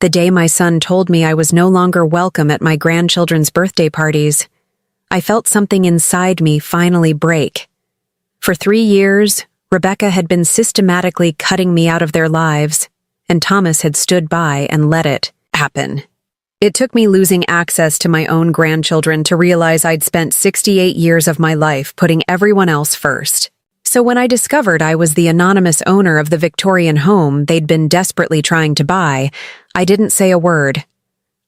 The day my son told me I was no longer welcome at my grandchildren's birthday parties, I felt something inside me finally break. For 3 years, Rebecca had been systematically cutting me out of their lives, and Thomas had stood by and let it happen. It took me losing access to my own grandchildren to realize I'd spent 68 years of my life putting everyone else first. So when I discovered I was the anonymous owner of the Victorian home they'd been desperately trying to buy, I didn't say a word.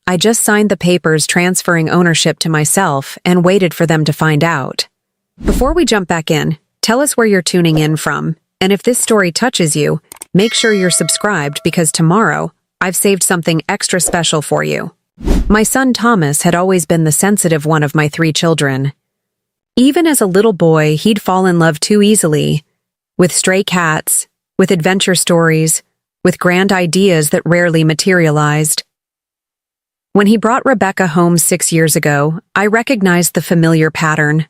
I just signed the papers transferring ownership to myself and waited for them to find out. Before we jump back in, tell us where you're tuning in from, and if this story touches you, make sure you're subscribed because tomorrow, I've saved something extra special for you. My son Thomas had always been the sensitive one of my 3 children. Even as a little boy, he'd fall in love too easily, with stray cats, with adventure stories, with grand ideas that rarely materialized. When he brought Rebecca home 6 years ago, I recognized the familiar pattern.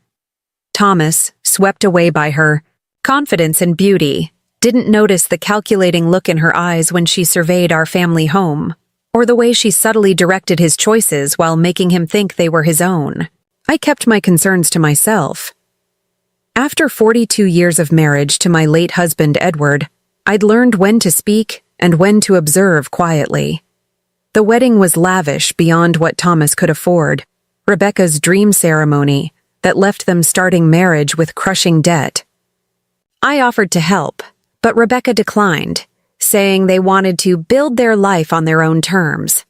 Thomas, swept away by her confidence and beauty, didn't notice the calculating look in her eyes when she surveyed our family home, or the way she subtly directed his choices while making him think they were his own. I kept my concerns to myself. After 42 years of marriage to my late husband Edward, I'd learned when to speak and when to observe quietly. The wedding was lavish beyond what Thomas could afford, Rebecca's dream ceremony that left them starting marriage with crushing debt. I offered to help, but Rebecca declined, saying they wanted to build their life on their own terms.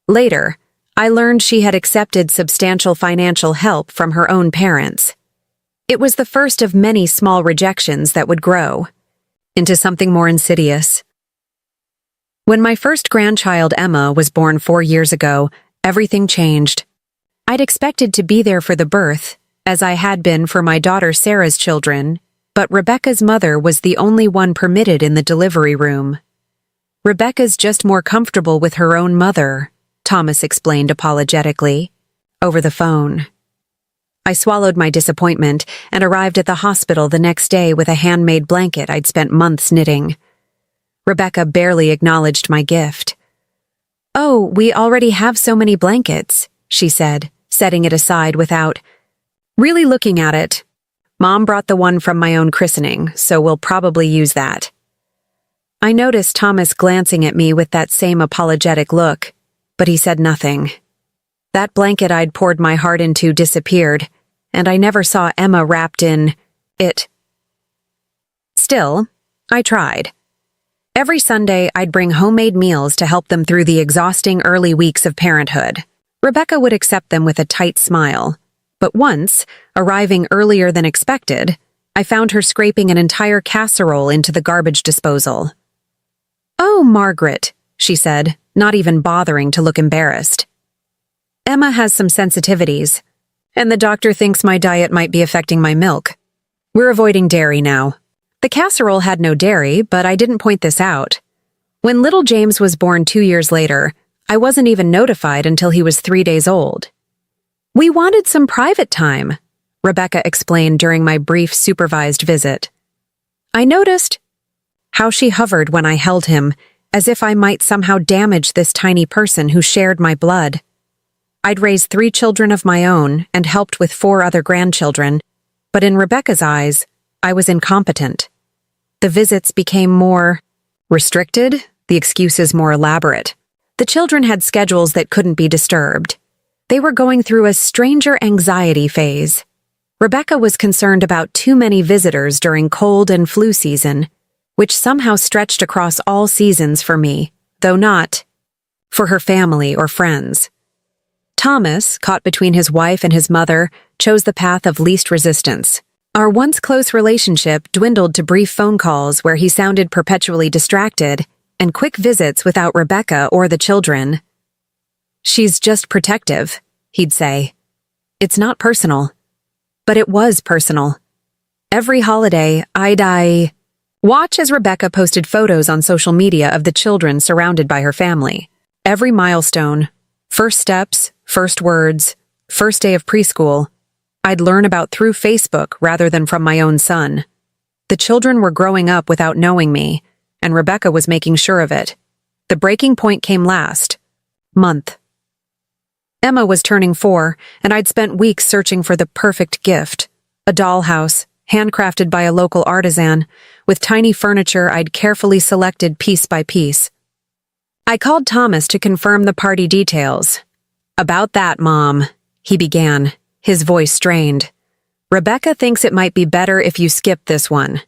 Later, I learned she had accepted substantial financial help from her own parents. It was the first of many small rejections that would grow into something more insidious. When my first grandchild Emma was born 4 years ago, everything changed. I'd expected to be there for the birth, as I had been for my daughter Sarah's children, but Rebecca's mother was the only one permitted in the delivery room. Rebecca's just more comfortable with her own mother, Thomas explained apologetically, over the phone. I swallowed my disappointment and arrived at the hospital the next day with a handmade blanket I'd spent months knitting. Rebecca barely acknowledged my gift. "Oh, we already have so many blankets," she said, setting it aside without really looking at it. "Mom brought the one from my own christening, so we'll probably use that." I noticed Thomas glancing at me with that same apologetic look, but he said nothing. That blanket I'd poured my heart into disappeared, and I never saw Emma wrapped in it. Still, I tried. Every Sunday, I'd bring homemade meals to help them through the exhausting early weeks of parenthood. Rebecca would accept them with a tight smile. But once, arriving earlier than expected, I found her scraping an entire casserole into the garbage disposal. "Oh, Margaret," she said, not even bothering to look embarrassed. "Emma has some sensitivities, and the doctor thinks my diet might be affecting my milk. We're avoiding dairy now." The casserole had no dairy, but I didn't point this out. When little James was born 2 years later, I wasn't even notified until he was 3 days old. "We wanted some private time," Rebecca explained during my brief supervised visit. I noticed how she hovered when I held him, as if I might somehow damage this tiny person who shared my blood. I'd raised 3 children of my own and helped with 4 other grandchildren, but in Rebecca's eyes, I was incompetent. The visits became more restricted, the excuses more elaborate. The children had schedules that couldn't be disturbed. They were going through a stranger anxiety phase. Rebecca was concerned about too many visitors during cold and flu season, which somehow stretched across all seasons for me, though not for her family or friends. Thomas, caught between his wife and his mother, chose the path of least resistance. Our once close relationship dwindled to brief phone calls where he sounded perpetually distracted, and quick visits without Rebecca or the children. "She's just protective," he'd say. "It's not personal." But it was personal. Every holiday, I'd watch as Rebecca posted photos on social media of the children surrounded by her family. Every milestone, first steps, first words, first day of preschool, I'd learn about through Facebook rather than from my own son. The children were growing up without knowing me, and Rebecca was making sure of it. The breaking point came last month. Emma was turning 4, and I'd spent weeks searching for the perfect gift. A dollhouse, handcrafted by a local artisan, with tiny furniture I'd carefully selected piece by piece. I called Thomas to confirm the party details. "About that, Mom," he began, his voice strained. "Rebecca thinks it might be better if you skip this one."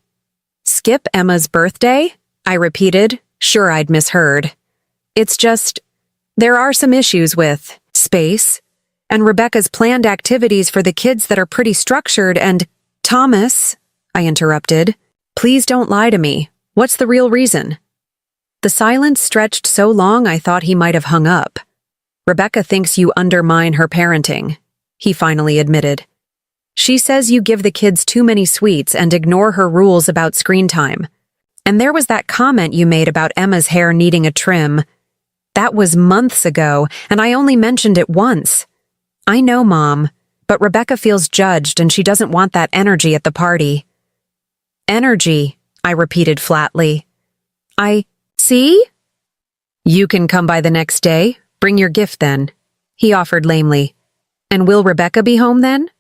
"Skip Emma's birthday?" I repeated, sure I'd misheard. "It's just, there are some issues with space, and Rebecca's planned activities for the kids that are pretty structured and—" "Thomas," I interrupted, "please don't lie to me. What's the real reason?" The silence stretched so long I thought he might have hung up. "Rebecca thinks you undermine her parenting," he finally admitted. "She says you give the kids too many sweets and ignore her rules about screen time. And there was that comment you made about Emma's hair needing a trim. That was months ago, and I only mentioned it once. I know, Mom, but Rebecca feels judged and she doesn't want that energy at the party." "Energy," I repeated flatly. See? "You can come by the next day. Bring your gift then," he offered lamely. "And will Rebecca be home then?"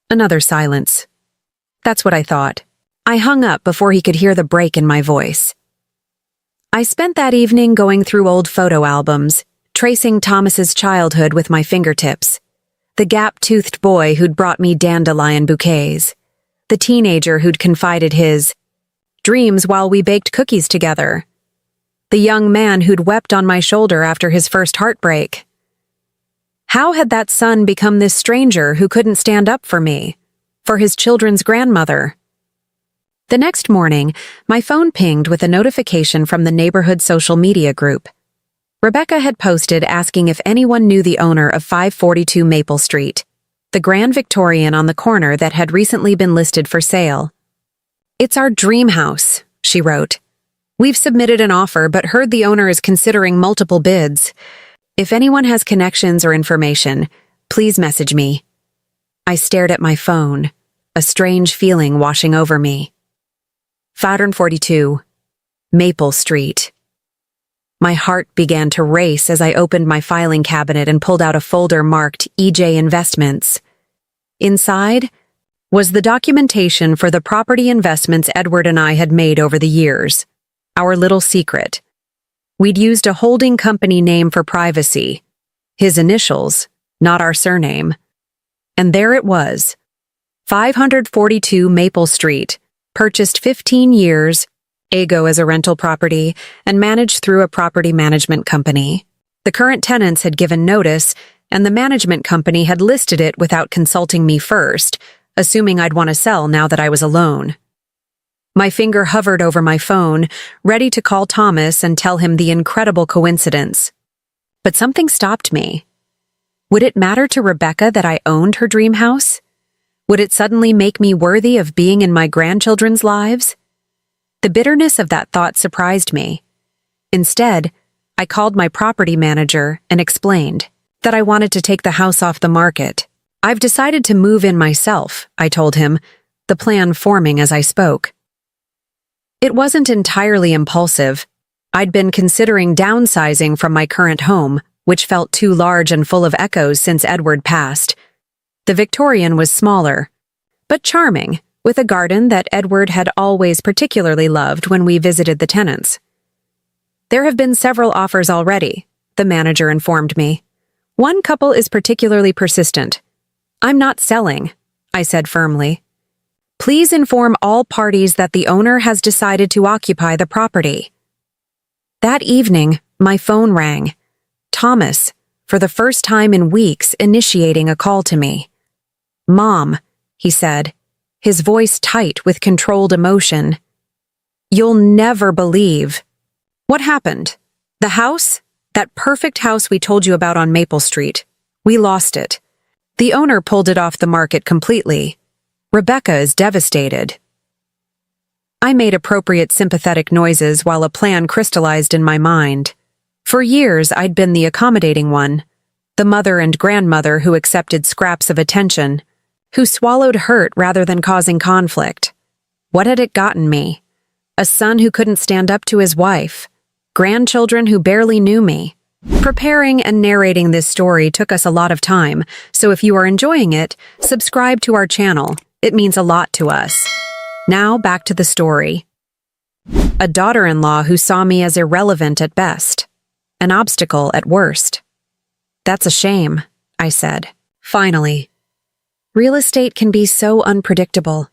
Another silence. That's what I thought. I hung up before he could hear the break in my voice. I spent that evening going through old photo albums, tracing Thomas's childhood with my fingertips. The gap-toothed boy who'd brought me dandelion bouquets. The teenager who'd confided his dreams while we baked cookies together. The young man who'd wept on my shoulder after his first heartbreak. How had that son become this stranger who couldn't stand up for me, for his children's grandmother? The next morning, my phone pinged with a notification from the neighborhood social media group. Rebecca had posted asking if anyone knew the owner of 542 Maple Street, the Grand Victorian on the corner that had recently been listed for sale. "It's our dream house," she wrote. "We've submitted an offer but heard the owner is considering multiple bids. If anyone has connections or information, please message me." I stared at my phone, a strange feeling washing over me. 542 Maple Street. My heart began to race as I opened my filing cabinet and pulled out a folder marked EJ Investments. Inside was the documentation for the property investments Edward and I had made over the years. Our little secret. We'd used a holding company name for privacy. His initials, not our surname. And there it was. 542 Maple Street, purchased 15 years, ago as a rental property, and managed through a property management company. The current tenants had given notice, and the management company had listed it without consulting me first, assuming I'd want to sell now that I was alone. My finger hovered over my phone, ready to call Thomas and tell him the incredible coincidence. But something stopped me. Would it matter to Rebecca that I owned her dream house? Would it suddenly make me worthy of being in my grandchildren's lives? The bitterness of that thought surprised me. Instead, I called my property manager and explained that I wanted to take the house off the market. "I've decided to move in myself," I told him, the plan forming as I spoke. It wasn't entirely impulsive. I'd been considering downsizing from my current home, which felt too large and full of echoes since Edward passed. The Victorian was smaller, but charming, with a garden that Edward had always particularly loved when we visited the tenants. "There have been several offers already," the manager informed me. "One couple is particularly persistent." "I'm not selling," I said firmly. "Please inform all parties that the owner has decided to occupy the property." That evening, my phone rang. Thomas, for the first time in weeks, initiating a call to me. "Mom," he said, his voice tight with controlled emotion. "You'll never believe." "What happened?" "The house? That perfect house we told you about on Maple Street. We lost it. The owner pulled it off the market completely. Rebecca is devastated." I made appropriate sympathetic noises while a plan crystallized in my mind. For years, I'd been the accommodating one, the mother and grandmother who accepted scraps of attention, who swallowed hurt rather than causing conflict. What had it gotten me? A son who couldn't stand up to his wife, grandchildren who barely knew me. Preparing and narrating this story took us a lot of time, so if you are enjoying it, subscribe to our channel. It means a lot to us. Now back to the story. A daughter-in-law who saw me as irrelevant at best, an obstacle at worst. That's a shame, I said. Finally. Real estate can be so unpredictable.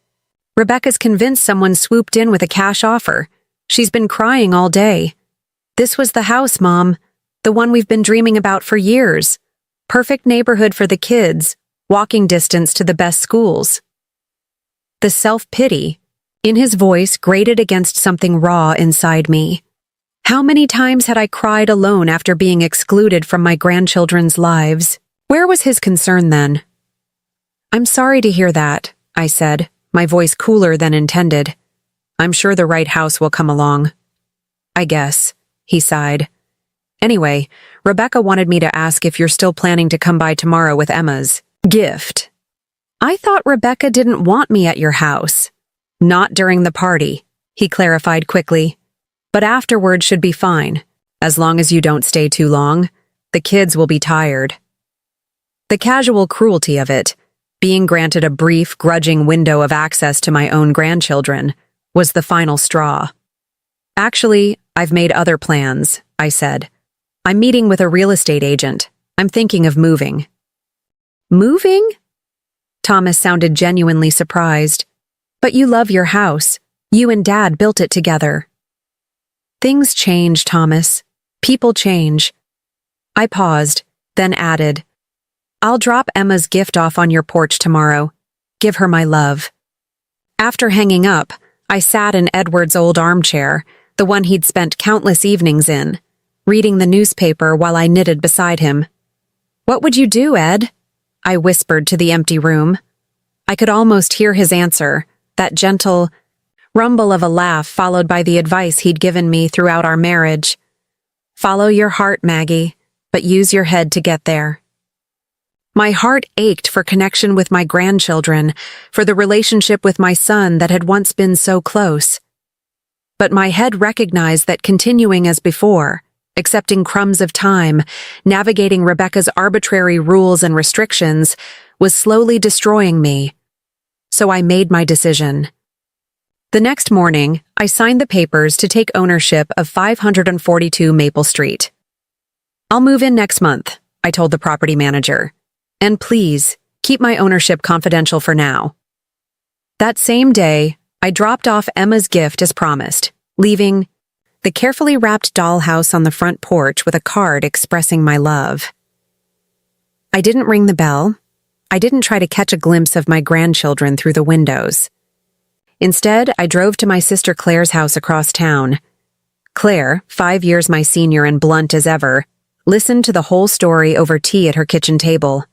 Rebecca's convinced someone swooped in with a cash offer. She's been crying all day. This was the house, Mom. The one we've been dreaming about for years. Perfect neighborhood for the kids, walking distance to the best schools. The self-pity in his voice grated against something raw inside me. How many times had I cried alone after being excluded from my grandchildren's lives? Where was his concern then? I'm sorry to hear that, I said, my voice cooler than intended. I'm sure the right house will come along. I guess, he sighed. Anyway, Rebecca wanted me to ask if you're still planning to come by tomorrow with Emma's gift. I thought Rebecca didn't want me at your house. Not during the party, he clarified quickly. But afterward should be fine, as long as you don't stay too long. The kids will be tired. The casual cruelty of it, being granted a brief, grudging window of access to my own grandchildren, was the final straw. Actually, I've made other plans, I said. I'm meeting with a real estate agent. I'm thinking of moving. Moving? Thomas sounded genuinely surprised. But you love your house. You and Dad built it together. Things change, Thomas. People change. I paused, then added, I'll drop Emma's gift off on your porch tomorrow. Give her my love. After hanging up, I sat in Edward's old armchair, the one he'd spent countless evenings in, reading the newspaper while I knitted beside him. What would you do, Ed? I whispered to the empty room. I could almost hear his answer, that gentle rumble of a laugh followed by the advice he'd given me throughout our marriage. Follow your heart, Maggie, but use your head to get there. My heart ached for connection with my grandchildren, for the relationship with my son that had once been so close. But my head recognized that continuing as before, accepting crumbs of time, navigating Rebecca's arbitrary rules and restrictions, was slowly destroying me. So I made my decision. The next morning, I signed the papers to take ownership of 542 Maple Street. I'll move in next month, I told the property manager. And please, keep my ownership confidential for now. That same day, I dropped off Emma's gift as promised, leaving the carefully wrapped dollhouse on the front porch with a card expressing my love. I didn't ring the bell. I didn't try to catch a glimpse of my grandchildren through the windows. Instead, I drove to my sister Claire's house across town. Claire, 5 years my senior and blunt as ever, listened to the whole story over tea at her kitchen table.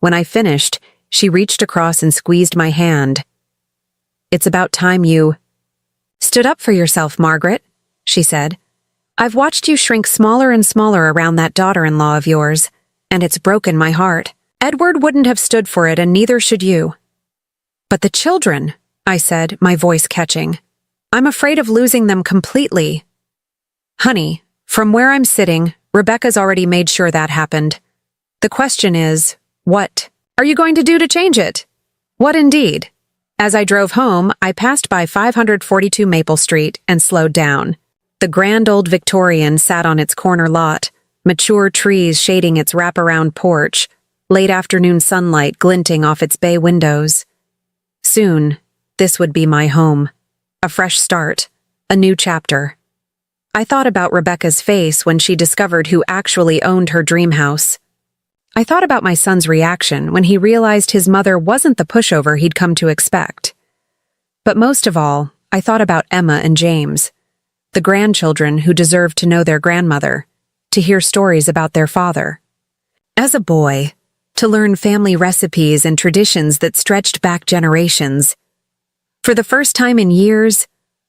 When I finished, she reached across and squeezed my hand. It's about time you stood up for yourself, Margaret, she said. I've watched you shrink smaller and smaller around that daughter-in-law of yours, and it's broken my heart. Edward wouldn't have stood for it, and neither should you. But the children, I said, my voice catching. I'm afraid of losing them completely. Honey, from where I'm sitting, Rebecca's already made sure that happened. The question is, what are you going to do to change it? What indeed? As I drove home, I passed by 542 Maple Street and slowed down. The grand old Victorian sat on its corner lot, mature trees shading its wraparound porch, late afternoon sunlight glinting off its bay windows. Soon, this would be my home. A fresh start, a new chapter. I thought about Rebecca's face when she discovered who actually owned her dream house. I thought about my son's reaction when he realized his mother wasn't the pushover he'd come to expect. But most of all, I thought about Emma and James, the grandchildren who deserved to know their grandmother, to hear stories about their father. As a boy, to learn family recipes and traditions that stretched back generations. For the first time in years,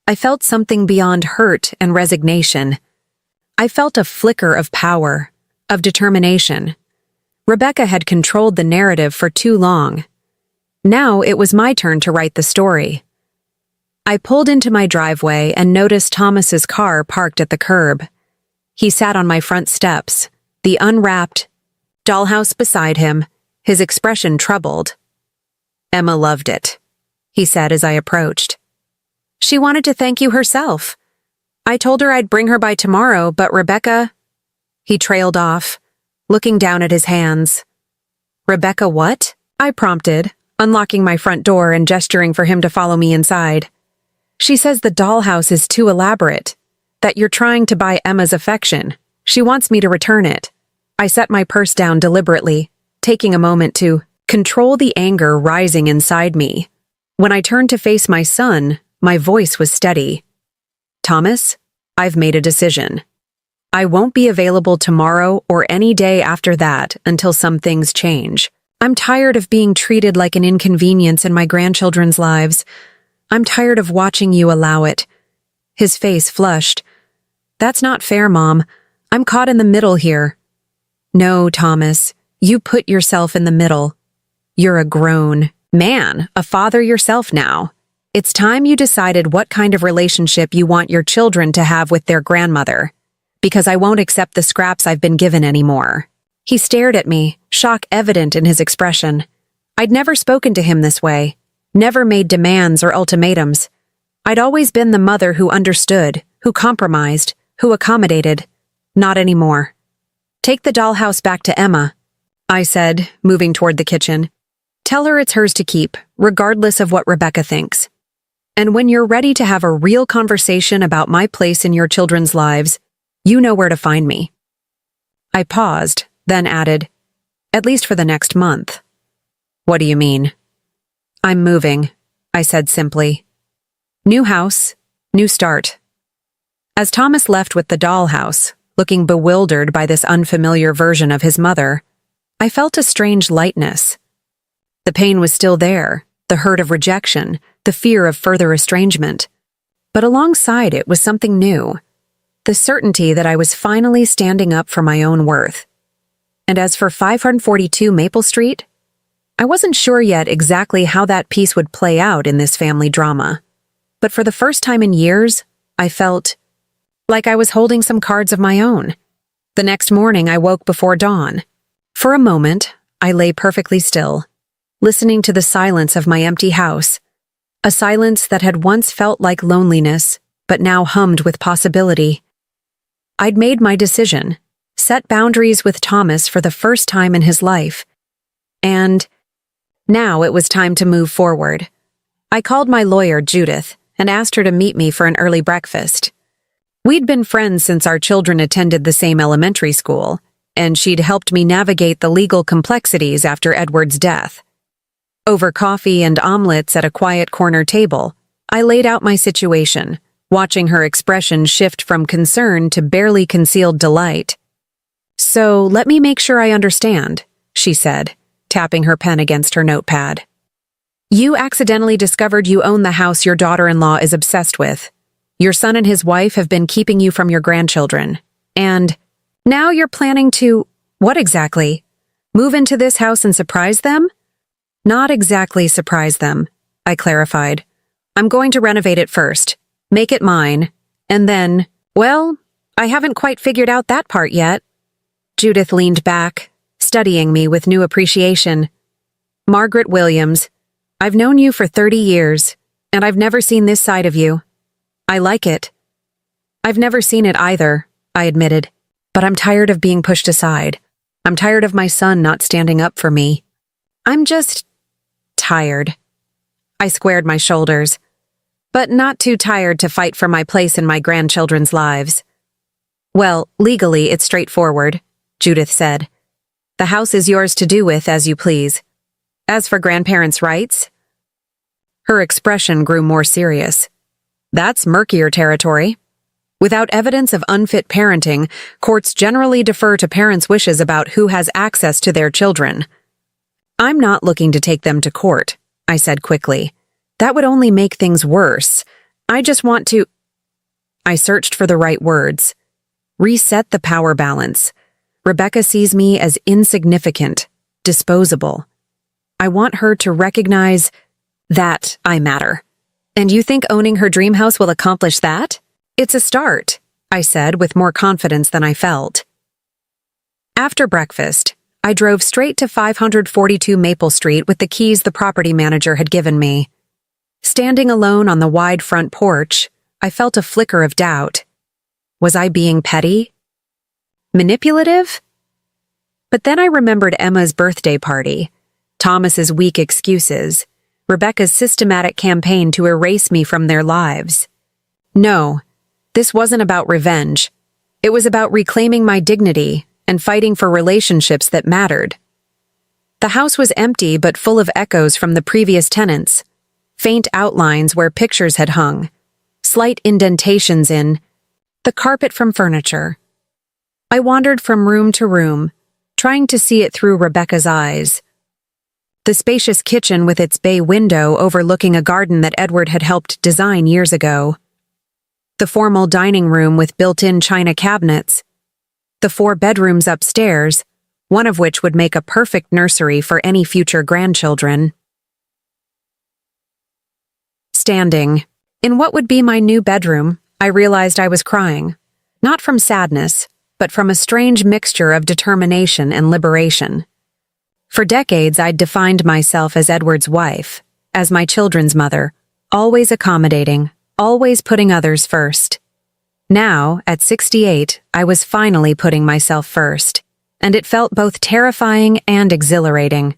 I felt something beyond hurt and resignation. I felt a flicker of power, of determination. Rebecca had controlled the narrative for too long. Now it was my turn to write the story. I pulled into my driveway and noticed Thomas's car parked at the curb. He sat on my front steps, the unwrapped dollhouse beside him, his expression troubled. "Emma loved it," he said as I approached. "She wanted to thank you herself. I told her I'd bring her by tomorrow, but Rebecca—" He trailed off, looking down at his hands. "Rebecca what?" I prompted, unlocking my front door and gesturing for him to follow me inside. "She says the dollhouse is too elaborate, that you're trying to buy Emma's affection. She wants me to return it." I set my purse down deliberately, taking a moment to control the anger rising inside me. When I turned to face my son, my voice was steady. "Thomas, I've made a decision. I won't be available tomorrow or any day after that until some things change. I'm tired of being treated like an inconvenience in my grandchildren's lives. I'm tired of watching you allow it." His face flushed. "That's not fair, Mom. I'm caught in the middle here." "No, Thomas, you put yourself in the middle. You're a grown man, a father yourself now. It's time you decided what kind of relationship you want your children to have with their grandmother, because I won't accept the scraps I've been given anymore." He stared at me, shock evident in his expression. I'd never spoken to him this way, never made demands or ultimatums. I'd always been the mother who understood, who compromised, who accommodated. Not anymore. "Take the dollhouse back to Emma," I said, moving toward the kitchen. "Tell her it's hers to keep, regardless of what Rebecca thinks. And when you're ready to have a real conversation about my place in your children's lives, you know where to find me." I paused, then added, "At least for the next month." "What do you mean?" "I'm moving," I said simply. "New house, new start." As Thomas left with the dollhouse, looking bewildered by this unfamiliar version of his mother, I felt a strange lightness. The pain was still there, the hurt of rejection, the fear of further estrangement. But alongside it was something new, the certainty that I was finally standing up for my own worth. And as for 542 Maple Street, I wasn't sure yet exactly how that piece would play out in this family drama. But for the first time in years, I felt like I was holding some cards of my own. The next morning, I woke before dawn. For a moment, I lay perfectly still, listening to the silence of my empty house, a silence that had once felt like loneliness, but now hummed with possibility. I'd made my decision, set boundaries with Thomas for the first time in his life. And now it was time to move forward. I called my lawyer, Judith, and asked her to meet me for an early breakfast. We'd been friends since our children attended the same elementary school, and she'd helped me navigate the legal complexities after Edward's death. Over coffee and omelets at a quiet corner table, I laid out my situation, watching her expression shift from concern to barely concealed delight. "So let me make sure I understand," she said, tapping her pen against her notepad. "You accidentally discovered you own the house your daughter-in-law is obsessed with. Your son and his wife have been keeping you from your grandchildren. And now you're planning to, what exactly? Move into this house and surprise them?" "Not exactly surprise them," I clarified. "I'm going to renovate it first, make it mine, and then, well, I haven't quite figured out that part yet." Judith leaned back, studying me with new appreciation. "Margaret Williams, I've known you for 30 years, and I've never seen this side of you. I like it." "I've never seen it either," I admitted, "but I'm tired of being pushed aside. I'm tired of my son not standing up for me. I'm just tired." I squared my shoulders, but not too tired to fight for my place in my grandchildren's lives. "Well, legally it's straightforward," Judith said. "The house is yours to do with as you please. As for grandparents' rights—" Her expression grew more serious. "That's murkier territory. Without evidence of unfit parenting, courts generally defer to parents' wishes about who has access to their children." "I'm not looking to take them to court," I said quickly. "That would only make things worse. I just want to—" I searched for the right words. "Reset the power balance. Rebecca sees me as insignificant, disposable. I want her to recognize that I matter. And you think owning her dream house will accomplish that? It's a start," I said with more confidence than I felt. After breakfast, I drove straight to 542 Maple Street with the keys the property manager had given me. Standing alone on the wide front porch, I felt a flicker of doubt. Was I being petty? Manipulative? But then I remembered Emma's birthday party, Thomas's weak excuses, Rebecca's systematic campaign to erase me from their lives. No, this wasn't about revenge. It was about reclaiming my dignity and fighting for relationships that mattered. The house was empty but full of echoes from the previous tenants, faint outlines where pictures had hung, slight indentations in the carpet from furniture. I wandered from room to room, trying to see it through Rebecca's eyes. The spacious kitchen with its bay window overlooking a garden that Edward had helped design years ago. The formal dining room with built-in china cabinets. The 4 bedrooms upstairs, one of which would make a perfect nursery for any future grandchildren. Standing in what would be my new bedroom, I realized I was crying, not from sadness, but from a strange mixture of determination and liberation. For decades, I'd defined myself as Edward's wife, as my children's mother, always accommodating, always putting others first. Now, at 68, I was finally putting myself first, and it felt both terrifying and exhilarating.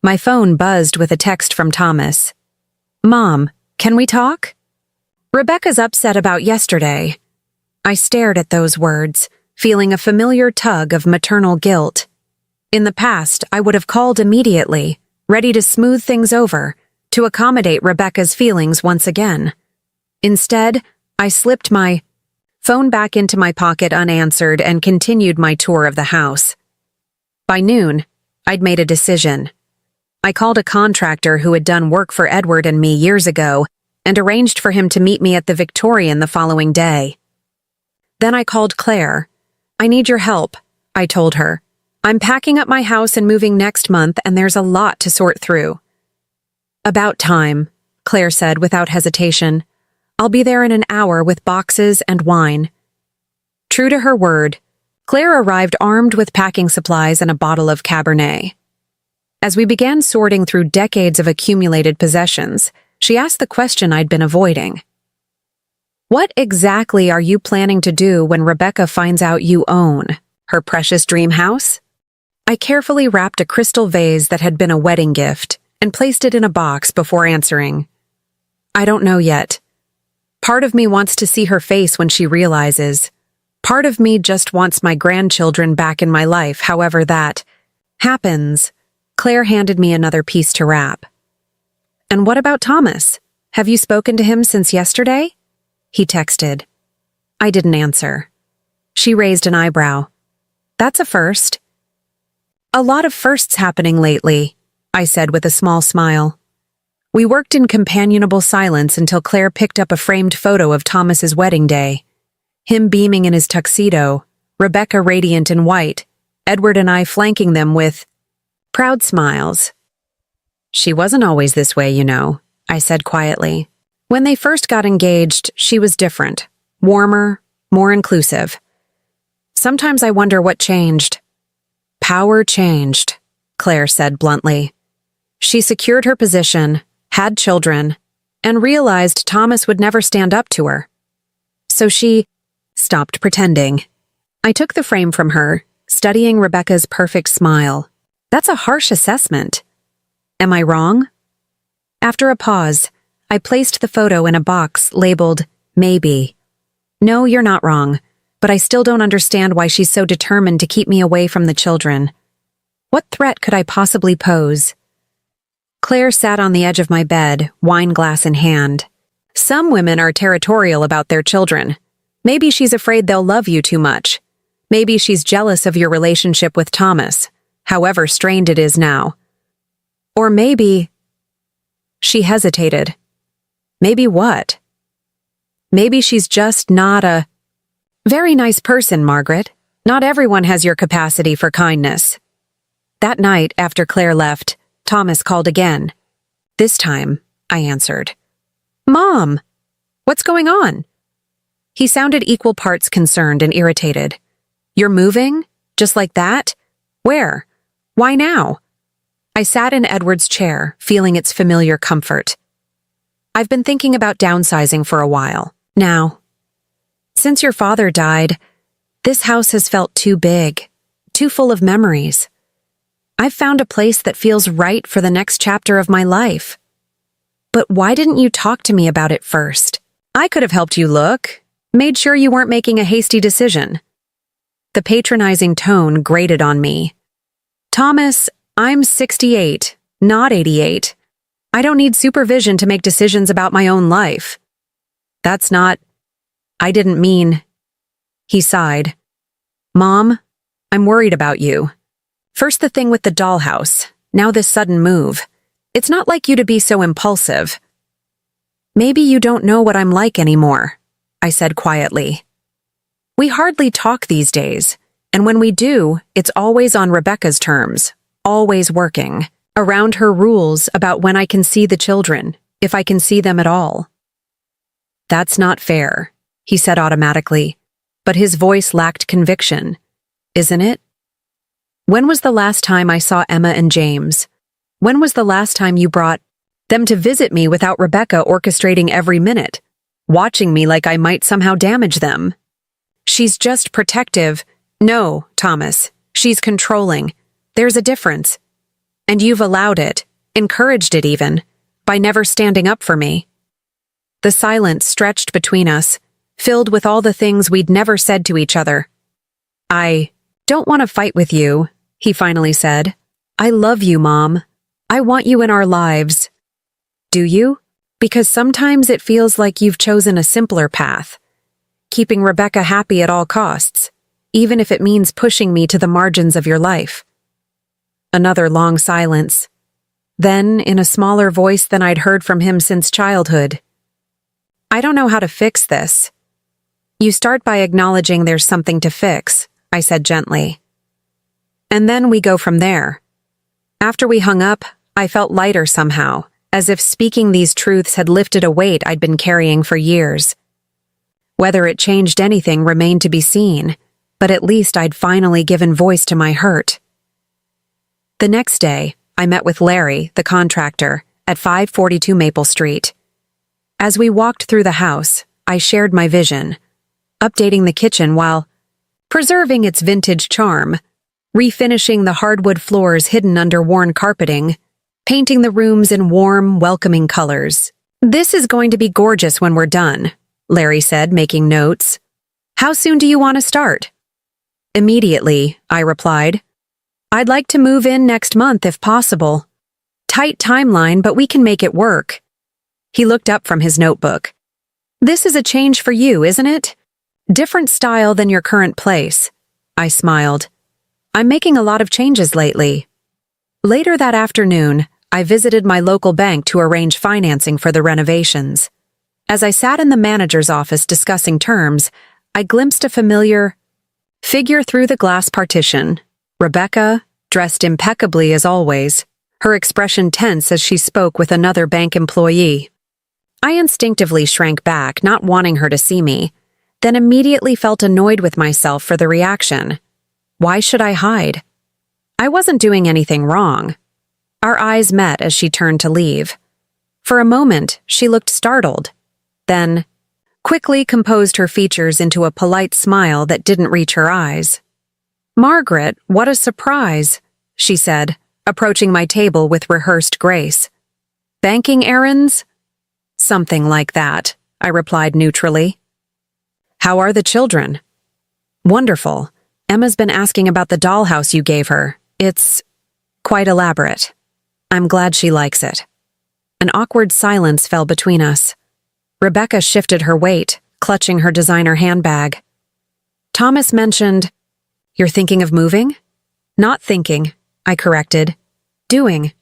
My phone buzzed with a text from Thomas. "Mom, can we talk?" "Rebecca's upset about yesterday." I stared at those words, feeling a familiar tug of maternal guilt. In the past, I would have called immediately, ready to smooth things over, to accommodate Rebecca's feelings once again. Instead, I slipped my phone back into my pocket unanswered and continued my tour of the house. By noon, I'd made a decision. I called a contractor who had done work for Edward and me years ago and arranged for him to meet me at the Victorian the following day. Then I called Claire. "I need your help," I told her. "I'm packing up my house and moving next month, and there's a lot to sort through." "About time," Claire said without hesitation. "I'll be there in an hour with boxes and wine." True to her word, Claire arrived armed with packing supplies and a bottle of Cabernet. As we began sorting through decades of accumulated possessions, she asked the question I'd been avoiding. "What exactly are you planning to do when Rebecca finds out you own her precious dream house?" I carefully wrapped a crystal vase that had been a wedding gift and placed it in a box before answering. "I don't know yet. Part of me wants to see her face when she realizes. Part of me just wants my grandchildren back in my life, however that happens." Claire handed me another piece to wrap. "And what about Thomas? Have you spoken to him since yesterday?" He texted. I didn't answer. She raised an eyebrow. "That's a first." "A lot of firsts happening lately," I said with a small smile. We worked in companionable silence until Claire picked up a framed photo of Thomas's wedding day. Him beaming in his tuxedo, Rebecca radiant in white, Edward and I flanking them with proud smiles. "She wasn't always this way, you know," I said quietly. "When they first got engaged, she was different, warmer, more inclusive. Sometimes I wonder what changed." "Power changed," Claire said bluntly. "She secured her position, had children, and realized Thomas would never stand up to her. So she stopped pretending." I took the frame from her, studying Rebecca's perfect smile. That's a harsh assessment. Am I wrong? After a pause, I placed the photo in a box labeled "Maybe." "No, you're not wrong, but I still don't understand why she's so determined to keep me away from the children. What threat could I possibly pose?" Claire sat on the edge of my bed, wine glass in hand. "Some women are territorial about their children. Maybe she's afraid they'll love you too much. Maybe she's jealous of your relationship with Thomas, however strained it is now. Or maybe—" She hesitated. "Maybe what?" "Maybe she's just not a very nice person, Margaret. Not everyone has your capacity for kindness." That night, after Claire left, Thomas called again. This time, I answered. "Mom, what's going on?" He sounded equal parts concerned and irritated. "You're moving? Just like that? Where? Why now?" I sat in Edward's chair, feeling its familiar comfort. "I've been thinking about downsizing for a while. Now, since your father died, this house has felt too big, too full of memories. I've found a place that feels right for the next chapter of my life. But why didn't you talk to me about it first? I could have helped you look, made sure you weren't making a hasty decision." The patronizing tone grated on me. "Thomas, I'm 68, not 88. I don't need supervision to make decisions about my own life." "That's not... I didn't mean..." He sighed. "Mom, I'm worried about you. First the thing with the dollhouse, now this sudden move. It's not like you to be so impulsive." "Maybe you don't know what I'm like anymore," I said quietly. "We hardly talk these days, and when we do, it's always on Rebecca's terms, always working, around her rules about when I can see the children, if I can see them at all." "That's not fair," he said automatically, but his voice lacked conviction. "Isn't it? When was the last time I saw Emma and James? When was the last time you brought them to visit me without Rebecca orchestrating every minute, watching me like I might somehow damage them? She's just protective." "No, Thomas, she's controlling. There's a difference. And you've allowed it, encouraged it even, by never standing up for me." The silence stretched between us, filled with all the things we'd never said to each other. "I don't want to fight with you," he finally said. "I love you, Mom. I want you in our lives." "Do you? Because sometimes it feels like you've chosen a simpler path, keeping Rebecca happy at all costs, even if it means pushing me to the margins of your life." Another long silence. Then, in a smaller voice than I'd heard from him since childhood, "I don't know how to fix this." "You start by acknowledging there's something to fix," I said gently. "And then we go from there." After we hung up, I felt lighter somehow, as if speaking these truths had lifted a weight I'd been carrying for years. Whether it changed anything remained to be seen, but at least I'd finally given voice to my hurt. The next day, I met with Larry, the contractor, at 542 Maple Street. As we walked through the house, I shared my vision, updating the kitchen while preserving its vintage charm, refinishing the hardwood floors hidden under worn carpeting, painting the rooms in warm, welcoming colors. "This is going to be gorgeous when we're done," Larry said, making notes. "How soon do you want to start?" "Immediately," I replied. "I'd like to move in next month if possible. Tight timeline, but we can make it work." He looked up from his notebook. "This is a change for you, isn't it? Different style than your current place." I smiled. "I'm making a lot of changes lately." Later that afternoon, I visited my local bank to arrange financing for the renovations. As I sat in the manager's office discussing terms, I glimpsed a familiar figure through the glass partition. Rebecca, dressed impeccably as always, her expression tense as she spoke with another bank employee. I instinctively shrank back, not wanting her to see me, then immediately felt annoyed with myself for the reaction. Why should I hide? I wasn't doing anything wrong. Our eyes met as she turned to leave. For a moment, she looked startled, then quickly composed her features into a polite smile that didn't reach her eyes. "Margaret, what a surprise," she said, approaching my table with rehearsed grace. "Banking errands?" "Something like that," I replied neutrally. "How are the children?" "Wonderful. Emma's been asking about the dollhouse you gave her. It's quite elaborate. I'm glad she likes it." An awkward silence fell between us. Rebecca shifted her weight, clutching her designer handbag. Thomas mentioned, "You're thinking of moving?" "Not thinking," I corrected. "Doing.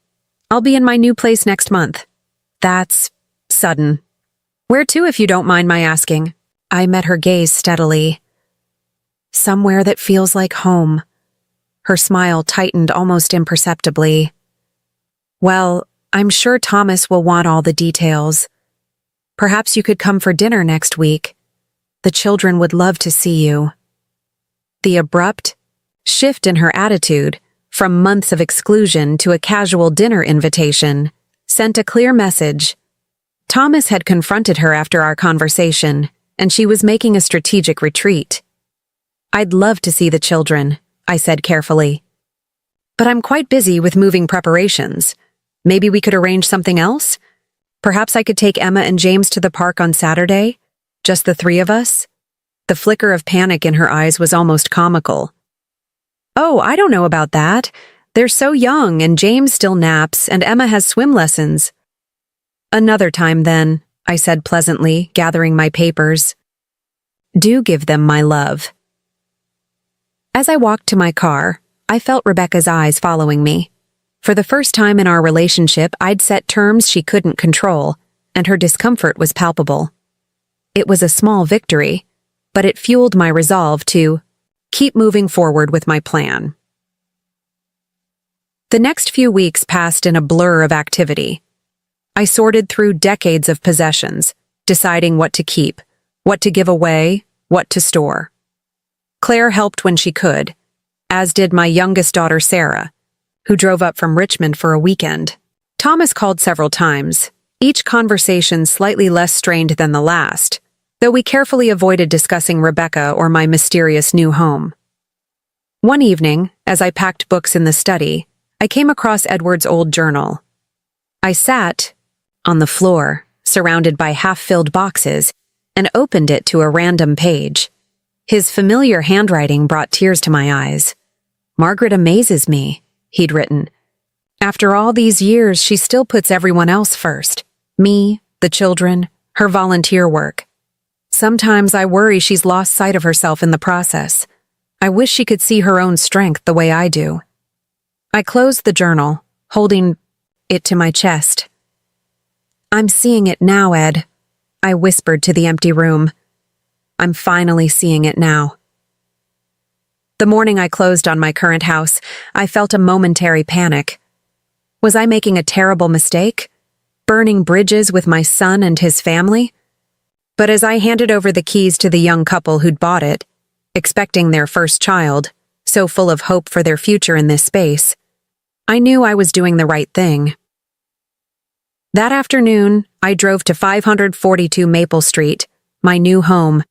I'll be in my new place next month." "That's sudden." "Where to, if you don't mind my asking?" I met her gaze steadily. "Somewhere that feels like home." Her smile tightened almost imperceptibly. "Well, I'm sure Thomas will want all the details. Perhaps you could come for dinner next week." The children would love to see you." The abrupt shift in her attitude, from months of exclusion to a casual dinner invitation, sent a clear message. Thomas had confronted her after our conversation, and she was making a strategic retreat. "I'd love to see the children," I said carefully. "But I'm quite busy with moving preparations. Maybe we could arrange something else? Perhaps I could take Emma and James to the park on Saturday? Just the three of us?" The flicker of panic in her eyes was almost comical. "Oh, I don't know about that. They're so young, and James still naps, and Emma has swim lessons." "Another time, then," I said pleasantly, gathering my papers. "Do give them my love." As I walked to my car, I felt Rebecca's eyes following me. For the first time in our relationship, I'd set terms she couldn't control, and her discomfort was palpable. It was a small victory, but it fueled my resolve to keep moving forward with my plan. The next few weeks passed in a blur of activity. I sorted through decades of possessions, deciding what to keep, what to give away, what to store. Claire helped when she could, as did my youngest daughter Sarah, who drove up from Richmond for a weekend. Thomas called several times, each conversation slightly less strained than the last, though we carefully avoided discussing Rebecca or my mysterious new home. One evening, as I packed books in the study, I came across Edward's old journal. I sat on the floor, surrounded by half-filled boxes, and opened it to a random page. His familiar handwriting brought tears to my eyes. "Margaret amazes me," he'd written. "After all these years, she still puts everyone else first. Me, the children, her volunteer work. Sometimes I worry she's lost sight of herself in the process. I wish she could see her own strength the way I do." I closed the journal, holding it to my chest. "I'm seeing it now, Ed," I whispered to the empty room. "I'm finally seeing it now." The morning I closed on my current house, I felt a momentary panic. Was I making a terrible mistake? Burning bridges with my son and his family? But as I handed over the keys to the young couple who'd bought it, expecting their first child, so full of hope for their future in this space, I knew I was doing the right thing. That afternoon, I drove to 542 Maple Street, my new home.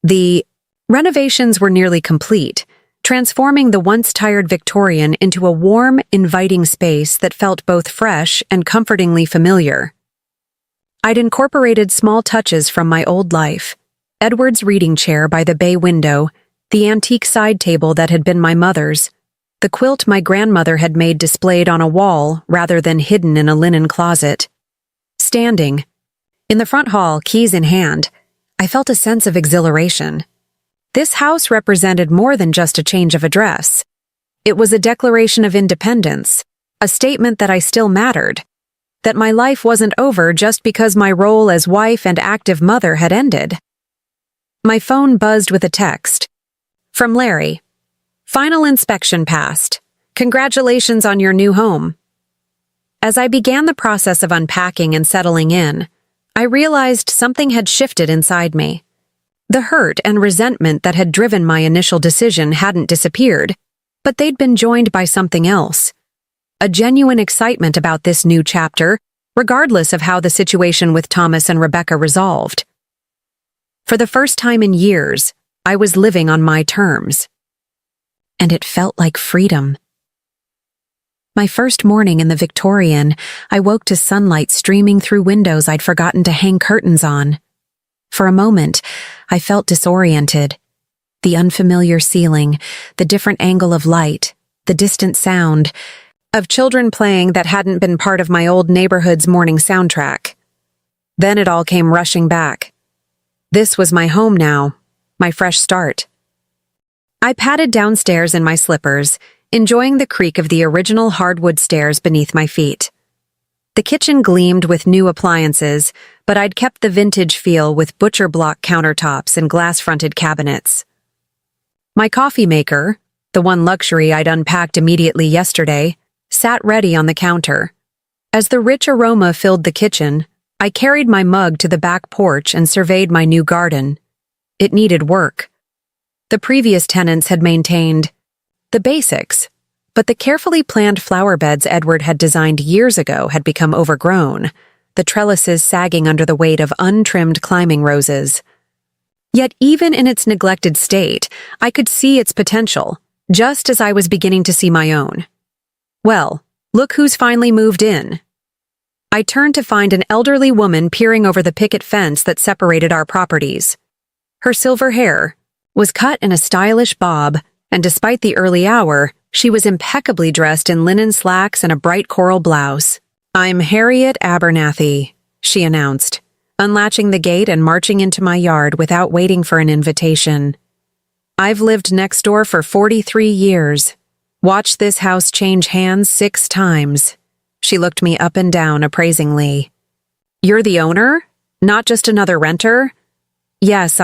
The renovations were nearly complete, transforming the once-tired Victorian into a warm, inviting space that felt both fresh and comfortingly familiar. I'd incorporated small touches from my old life: Edward's reading chair by the bay window, the antique side table that had been my mother's, the quilt my grandmother had made displayed on a wall rather than hidden in a linen closet. Standing in the front hall, keys in hand, I felt a sense of exhilaration. This house represented more than just a change of address. It was a declaration of independence, a statement that I still mattered, that my life wasn't over just because my role as wife and active mother had ended. My phone buzzed with a text. From Larry. "Final inspection passed. Congratulations on your new home." As I began the process of unpacking and settling in, I realized something had shifted inside me. The hurt and resentment that had driven my initial decision hadn't disappeared, but they'd been joined by something else. A genuine excitement about this new chapter, regardless of how the situation with Thomas and Rebecca resolved. For the first time in years, I was living on my terms. And it felt like freedom. My first morning in the Victorian, I woke to sunlight streaming through windows I'd forgotten to hang curtains on. For a moment, I felt disoriented. The unfamiliar ceiling, the different angle of light, the distant sound of children playing that hadn't been part of my old neighborhood's morning soundtrack. Then it all came rushing back. This was my home now, my fresh start. I padded downstairs in my slippers, enjoying the creak of the original hardwood stairs beneath my feet. The kitchen gleamed with new appliances, but I'd kept the vintage feel with butcher block countertops and glass-fronted cabinets. My coffee maker, the one luxury I'd unpacked immediately yesterday, sat ready on the counter. As the rich aroma filled the kitchen, I carried my mug to the back porch and surveyed my new garden. It needed work. The previous tenants had maintained the basics, but the carefully planned flower beds Edward had designed years ago had become overgrown, the trellises sagging under the weight of untrimmed climbing roses. Yet even in its neglected state, I could see its potential, just as I was beginning to see my own. Well, look who's finally moved in. I turned to find an elderly woman peering over the picket fence that separated our properties. Her silver hair was cut in a stylish bob, and despite the early hour, she was impeccably dressed in linen slacks and a bright coral blouse. "I'm Harriet Abernathy," she announced, unlatching the gate and marching into my yard without waiting for an invitation. "I've lived next door for 43 years. Watched this house change hands 6 times. She looked me up and down appraisingly. "You're the owner? Not just another renter?" "Yes,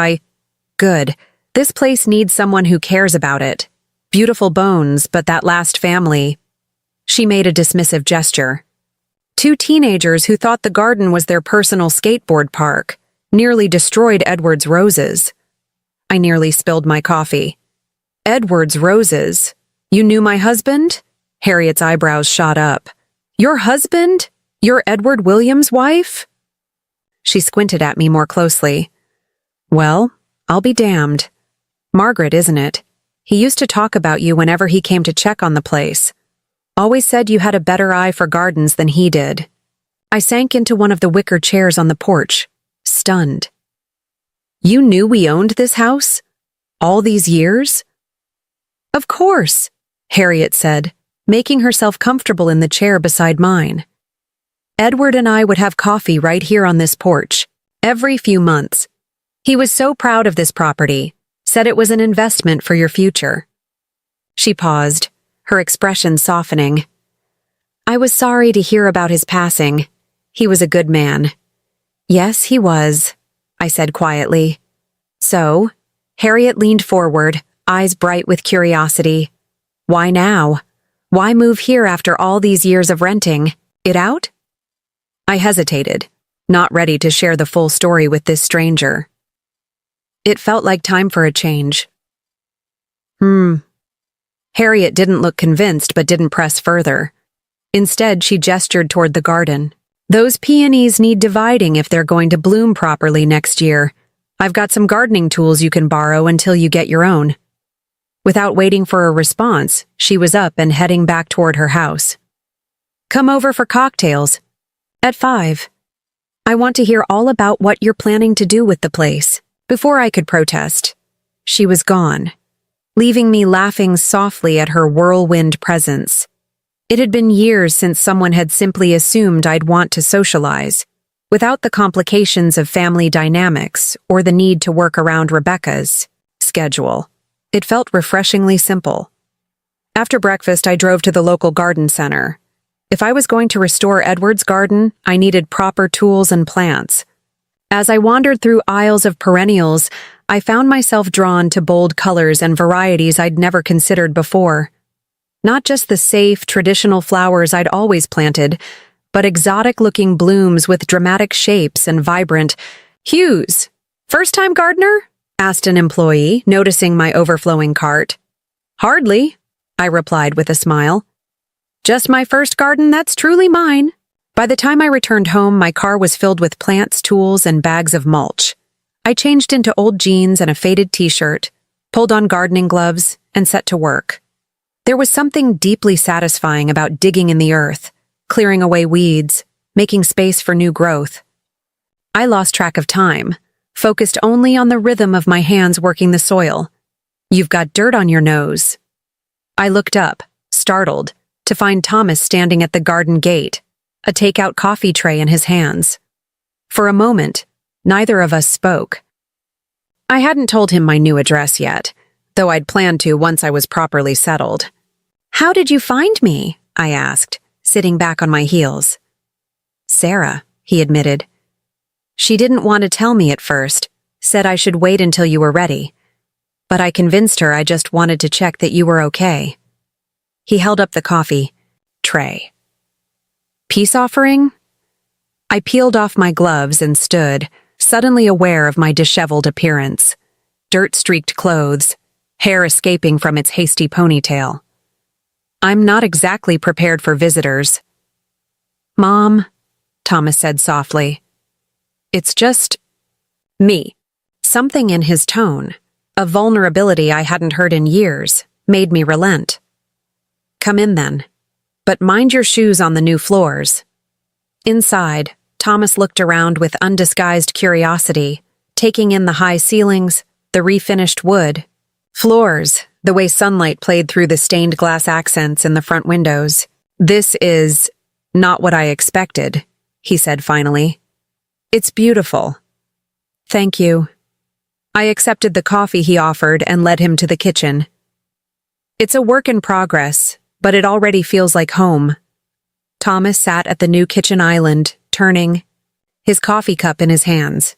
Good. This place needs someone who cares about it. Beautiful bones, but that last family." She made a dismissive gesture. 2 teenagers who thought the garden was their personal skateboard park nearly destroyed Edward's roses. I nearly spilled my coffee. "Edward's roses? You knew my husband?" Harriet's eyebrows shot up. "Your husband? You're Edward Williams' wife?" She squinted at me more closely. "Well, I'll be damned. Margaret, isn't it? He used to talk about you whenever he came to check on the place. Always said you had a better eye for gardens than he did." I sank into one of the wicker chairs on the porch, stunned. "You knew we owned this house? All these years?" "Of course," Harriet said, making herself comfortable in the chair beside mine. "Edward and I would have coffee right here on this porch, every few months. He was so proud of this property, said it was an investment for your future." She paused, her expression softening. "I was sorry to hear about his passing. He was a good man." "Yes, he was," I said quietly. "So?" Harriet leaned forward, eyes bright with curiosity. "Why now? Why move here after all these years of renting it out?" I hesitated, not ready to share the full story with this stranger. It felt like time for a change. Harriet didn't look convinced but didn't press further. Instead, she gestured toward the garden. "Those peonies need dividing if they're going to bloom properly next year. I've got some gardening tools you can borrow until you get your own." Without waiting for a response, she was up and heading back toward her house. "Come over for cocktails. At 5. I want to hear all about what you're planning to do with the place." Before I could protest, she was gone, leaving me laughing softly at her whirlwind presence. It had been years since someone had simply assumed I'd want to socialize, without the complications of family dynamics or the need to work around Rebecca's schedule. It felt refreshingly simple. After breakfast, I drove to the local garden center. If I was going to restore Edward's garden, I needed proper tools and plants. As I wandered through aisles of perennials, I found myself drawn to bold colors and varieties I'd never considered before. Not just the safe, traditional flowers I'd always planted, but exotic-looking blooms with dramatic shapes and vibrant hues. "First-time gardener?" asked an employee, noticing my overflowing cart. "Hardly," I replied with a smile. "Just my first garden that's truly mine." By the time I returned home, my car was filled with plants, tools, and bags of mulch. I changed into old jeans and a faded t-shirt, pulled on gardening gloves, and set to work. There was something deeply satisfying about digging in the earth, clearing away weeds, making space for new growth. I lost track of time, focused only on the rhythm of my hands working the soil. "You've got dirt on your nose." I looked up, startled, to find Thomas standing at the garden gate, a takeout coffee tray in his hands. For a moment, neither of us spoke. I hadn't told him my new address yet, though I'd planned to once I was properly settled. "How did you find me?" I asked, sitting back on my heels. "Sarah," he admitted. "She didn't want to tell me at first, said I should wait until you were ready. But I convinced her I just wanted to check that you were okay." He held up the coffee tray. "Peace offering?" I peeled off my gloves and stood, suddenly aware of my disheveled appearance. dirt-streaked clothes, hair escaping from its hasty ponytail. I'm not exactly prepared for visitors. Mom, Thomas said softly. It's just me. Something in his tone, a vulnerability I hadn't heard in years, made me relent. Come in then, but mind your shoes on the new floors. Inside, Thomas looked around with undisguised curiosity, taking in the high ceilings, the refinished wood, floors, the way sunlight played through the stained glass accents in the front windows. This is not what I expected, he said finally. It's beautiful. Thank you. I accepted the coffee he offered and led him to the kitchen. It's a work in progress, but it already feels like home. Thomas sat at the new kitchen island, turning, his coffee cup in his hands.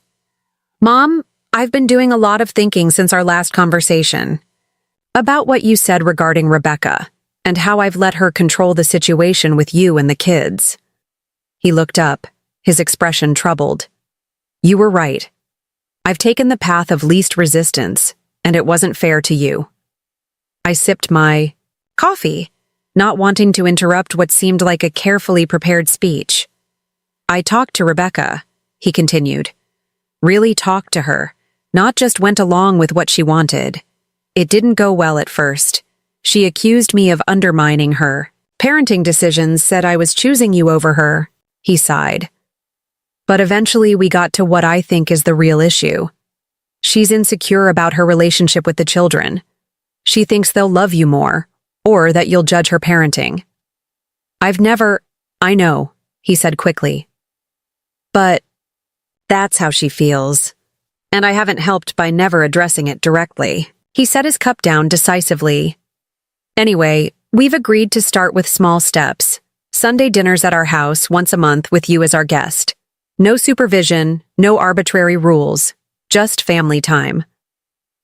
Mom, I've been doing a lot of thinking since our last conversation. About what you said regarding Rebecca, and how I've let her control the situation with you and the kids. He looked up, his expression troubled. You were right. I've taken the path of least resistance, and it wasn't fair to you. I sipped my coffee, not wanting to interrupt what seemed like a carefully prepared speech. I talked to Rebecca, he continued. Really talked to her, not just went along with what she wanted. It didn't go well at first. She accused me of undermining her. Parenting decisions said I was choosing you over her, he sighed. But eventually we got to what I think is the real issue. She's insecure about her relationship with the children. She thinks they'll love you more, or that you'll judge her parenting. I know, he said quickly. But that's how she feels. And I haven't helped by never addressing it directly. He set his cup down decisively. Anyway, we've agreed to start with small steps. Sunday dinners at our house once a month with you as our guest. No supervision, no arbitrary rules, just family time.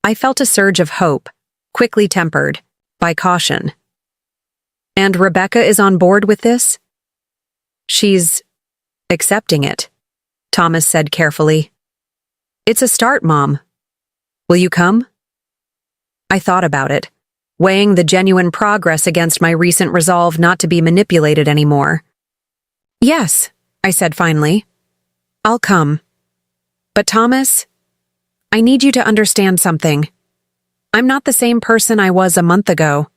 I felt a surge of hope, quickly tempered by caution. And Rebecca is on board with this? She's accepting it, Thomas said carefully. It's a start, Mom. Will you come? I thought about it, weighing the genuine progress against my recent resolve not to be manipulated anymore. Yes, I said finally. I'll come. But Thomas, I need you to understand something. I'm not the same person I was a month ago.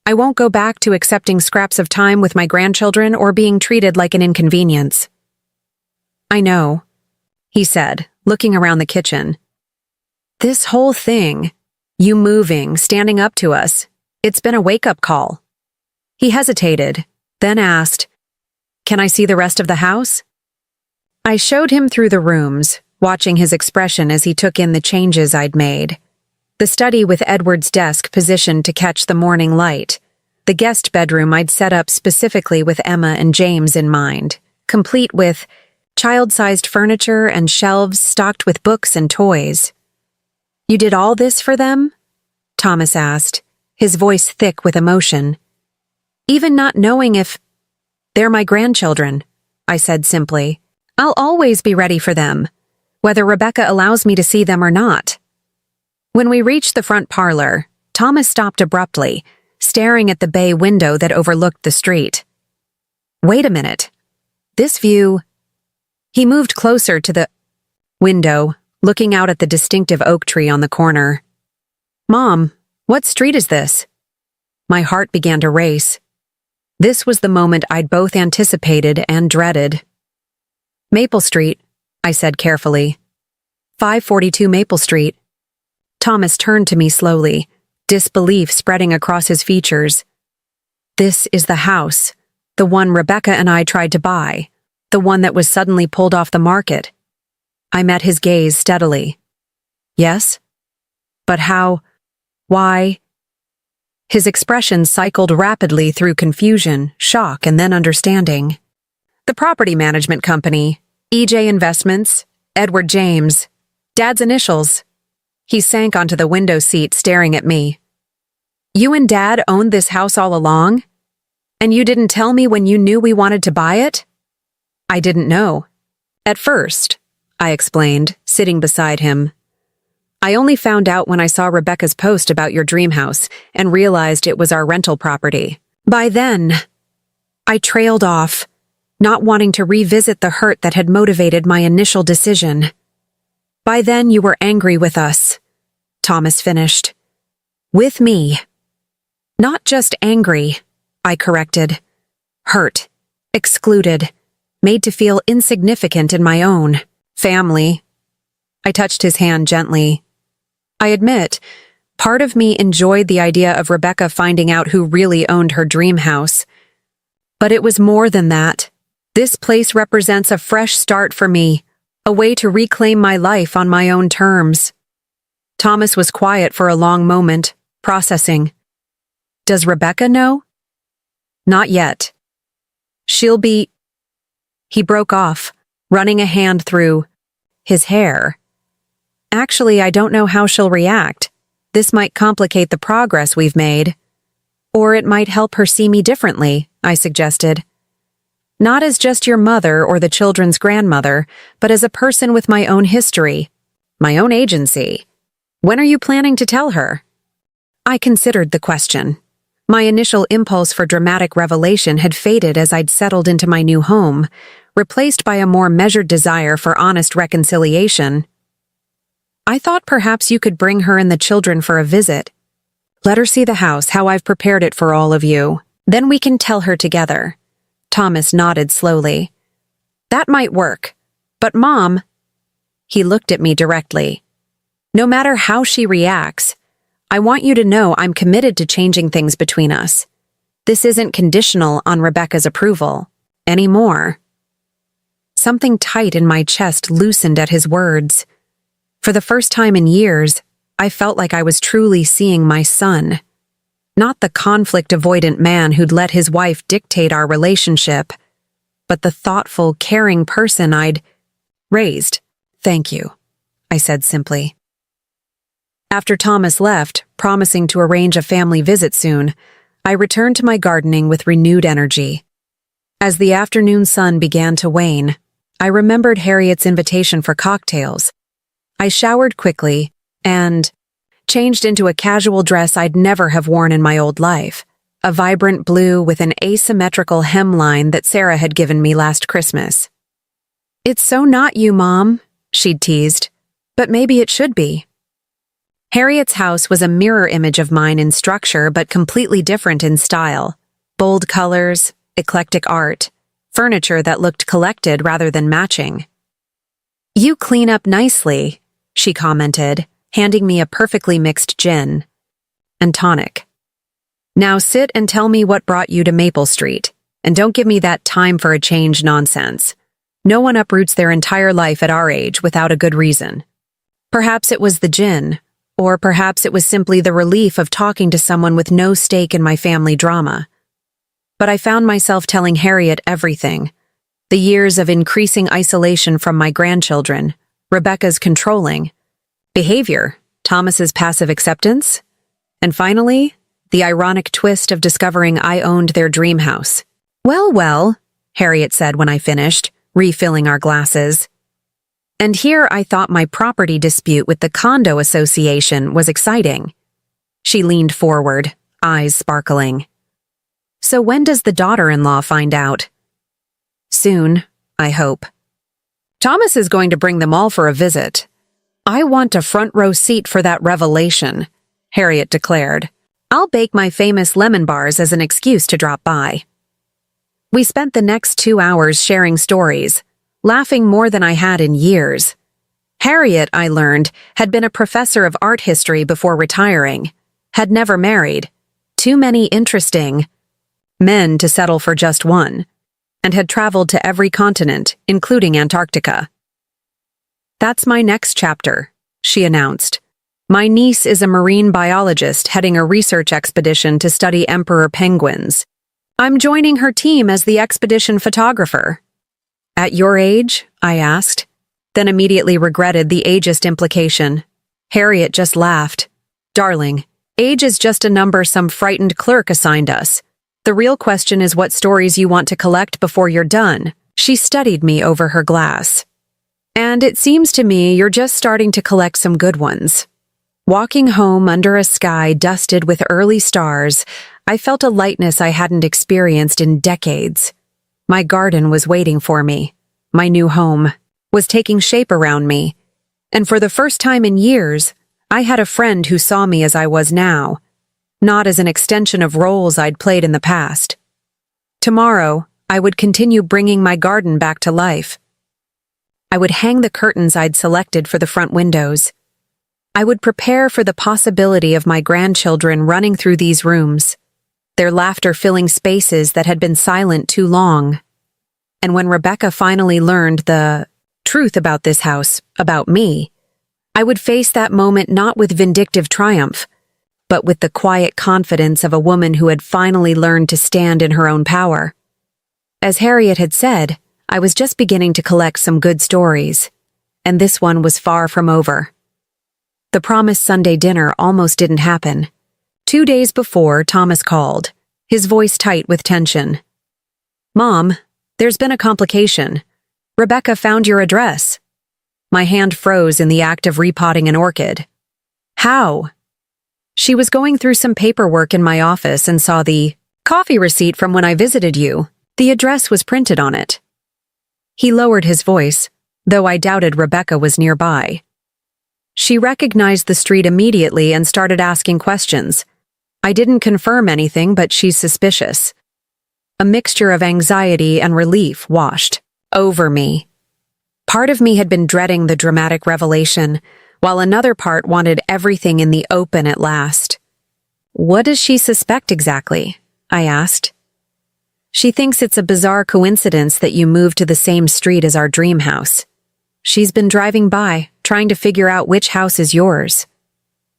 I won't go back to accepting scraps of time with my grandchildren or being treated like an inconvenience. I know, he said, looking around the kitchen. This whole thing, you moving, standing up to us, it's been a wake-up call. He hesitated, then asked, Can I see the rest of the house? I showed him through the rooms, watching his expression as he took in the changes I'd made. The study with Edward's desk positioned to catch the morning light. The guest bedroom I'd set up specifically with Emma and James in mind, complete with child-sized furniture and shelves stocked with books and toys. You did all this for them? Thomas asked, his voice thick with emotion. Even not knowing if... They're my grandchildren, I said simply. I'll always be ready for them, whether Rebecca allows me to see them or not. When we reached the front parlor, Thomas stopped abruptly, staring at the bay window that overlooked the street. Wait a minute. This view... He moved closer to the window, looking out at the distinctive oak tree on the corner. Mom, what street is this? My heart began to race. This was the moment I'd both anticipated and dreaded. Maple Street, I said carefully. 542 Maple Street. Thomas turned to me slowly, disbelief spreading across his features. This is the house, the one Rebecca and I tried to buy, the one that was suddenly pulled off the market. I met his gaze steadily. Yes? But how? Why? His expression cycled rapidly through confusion, shock, and then understanding. The property management company, EJ Investments, Edward James, Dad's initials. He sank onto the window seat staring at me. You and Dad owned this house all along? And you didn't tell me when you knew we wanted to buy it? I didn't know. At first, I explained, sitting beside him. I only found out when I saw Rebecca's post about your dream house and realized it was our rental property. By then, I trailed off, not wanting to revisit the hurt that had motivated my initial decision. By then, you were angry with us, Thomas finished. With me. Not just angry, I corrected. Hurt, excluded, made to feel insignificant in my own family. I touched his hand gently. I admit, part of me enjoyed the idea of Rebecca finding out who really owned her dream house. But it was more than that. This place represents a fresh start for me, a way to reclaim my life on my own terms. Thomas was quiet for a long moment, processing. Does Rebecca know? Not yet. She'll be... He broke off, running a hand through his hair. Actually, I don't know how she'll react. This might complicate the progress we've made. Or it might help her see me differently, I suggested. Not as just your mother or the children's grandmother, but as a person with my own history, my own agency. When are you planning to tell her? I considered the question. My initial impulse for dramatic revelation had faded as I'd settled into my new home, replaced by a more measured desire for honest reconciliation. I thought perhaps you could bring her and the children for a visit. Let her see the house, how I've prepared it for all of you. Then we can tell her together. Thomas nodded slowly. That might work. But Mom... He looked at me directly. No matter how she reacts, I want you to know I'm committed to changing things between us. This isn't conditional on Rebecca's approval. Anymore. Something tight in my chest loosened at his words. For the first time in years, I felt like I was truly seeing my son. Not the conflict-avoidant man who'd let his wife dictate our relationship, but the thoughtful, caring person I'd raised. Thank you, I said simply. After Thomas left, promising to arrange a family visit soon, I returned to my gardening with renewed energy. As the afternoon sun began to wane, I remembered Harriet's invitation for cocktails. I showered quickly and changed into a casual dress I'd never have worn in my old life, a vibrant blue with an asymmetrical hemline that Sarah had given me last Christmas. It's so not you, Mom, she'd teased, but maybe it should be. Harriet's house was a mirror image of mine in structure but completely different in style. Bold colors, eclectic art, furniture that looked collected rather than matching. You clean up nicely, she commented, handing me a perfectly mixed gin and tonic. Now sit and tell me what brought you to Maple Street, and don't give me that time for a change nonsense. No one uproots their entire life at our age without a good reason. Perhaps it was the gin, or perhaps it was simply the relief of talking to someone with no stake in my family drama. But I found myself telling Harriet everything. The years of increasing isolation from my grandchildren, Rebecca's controlling behavior, Thomas's passive acceptance, and finally, the ironic twist of discovering I owned their dream house. Well, Harriet said when I finished, refilling our glasses. And here I thought my property dispute with the condo association was exciting. She leaned forward, eyes sparkling. So when does the daughter-in-law find out? Soon, I hope. Thomas is going to bring them all for a visit. I want a front-row seat for that revelation, Harriet declared. I'll bake my famous lemon bars as an excuse to drop by. We spent the next 2 hours sharing stories, laughing more than I had in years. Harriet, I learned, had been a professor of art history before retiring, had never married, too many interesting men to settle for just one, and had traveled to every continent, including Antarctica. That's my next chapter, she announced. My niece is a marine biologist heading a research expedition to study emperor penguins. I'm joining her team as the expedition photographer. At your age? I asked, then immediately regretted the ageist implication. Harriet just laughed. Darling, age is just a number some frightened clerk assigned us. The real question is what stories you want to collect before you're done. She studied me over her glass. And it seems to me you're just starting to collect some good ones. Walking home under a sky dusted with early stars, I felt a lightness I hadn't experienced in decades. My garden was waiting for me. My new home was taking shape around me. And for the first time in years, I had a friend who saw me as I was now, not as an extension of roles I'd played in the past. Tomorrow, I would continue bringing my garden back to life. I would hang the curtains I'd selected for the front windows. I would prepare for the possibility of my grandchildren running through these rooms, their laughter filling spaces that had been silent too long. And when Rebecca finally learned the truth about this house, about me, I would face that moment not with vindictive triumph, but with the quiet confidence of a woman who had finally learned to stand in her own power. As Harriet had said, I was just beginning to collect some good stories, and this one was far from over. The promised Sunday dinner almost didn't happen. 2 days before, Thomas called, his voice tight with tension. "Mom, there's been a complication. Rebecca found your address." My hand froze in the act of repotting an orchid. "How?" "She was going through some paperwork in my office and saw the coffee receipt from when I visited you. The address was printed on it." He lowered his voice, though I doubted Rebecca was nearby. She recognized the street immediately and started asking questions. I didn't confirm anything, but she's suspicious. A mixture of anxiety and relief washed over me. Part of me had been dreading the dramatic revelation, while another part wanted everything in the open at last. "What does she suspect exactly?" I asked. "She thinks it's a bizarre coincidence that you moved to the same street as our dream house. She's been driving by, trying to figure out which house is yours."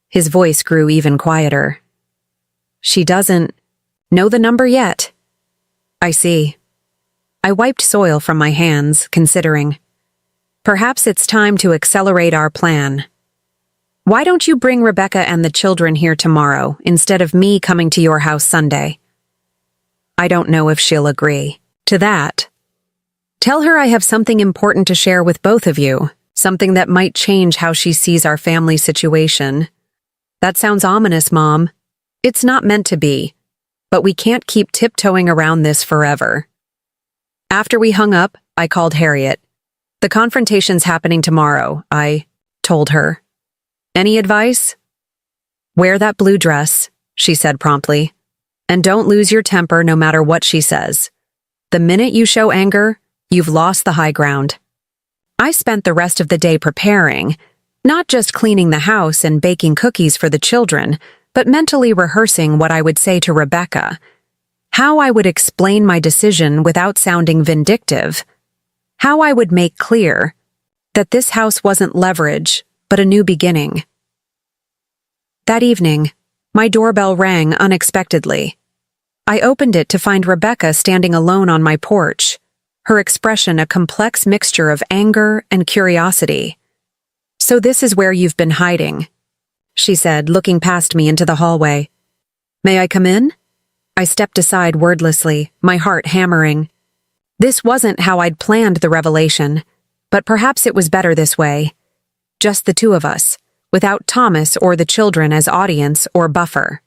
His voice grew even quieter. "She doesn't know the number yet." "I see." I wiped soil from my hands, considering. "Perhaps it's time to accelerate our plan. Why don't you bring Rebecca and the children here tomorrow, instead of me coming to your house Sunday?" "I don't know if she'll agree to that." "Tell her I have something important to share with both of you, something that might change how she sees our family situation." "That sounds ominous, Mom." "It's not meant to be, but we can't keep tiptoeing around this forever." After we hung up, I called Harriet. "The confrontation's happening tomorrow," I told her. "Any advice?" "Wear that blue dress," she said promptly. "And don't lose your temper no matter what she says. The minute you show anger, you've lost the high ground." I spent the rest of the day preparing, not just cleaning the house and baking cookies for the children, but mentally rehearsing what I would say to Rebecca, how I would explain my decision without sounding vindictive, how I would make clear that this house wasn't leverage, but a new beginning. That evening, my doorbell rang unexpectedly. I opened it to find Rebecca standing alone on my porch, her expression a complex mixture of anger and curiosity. "So this is where you've been hiding," she said, looking past me into the hallway. "May I come in?" I stepped aside wordlessly, my heart hammering. This wasn't how I'd planned the revelation, but perhaps it was better this way. Just the two of us, without Thomas or the children as audience or buffer.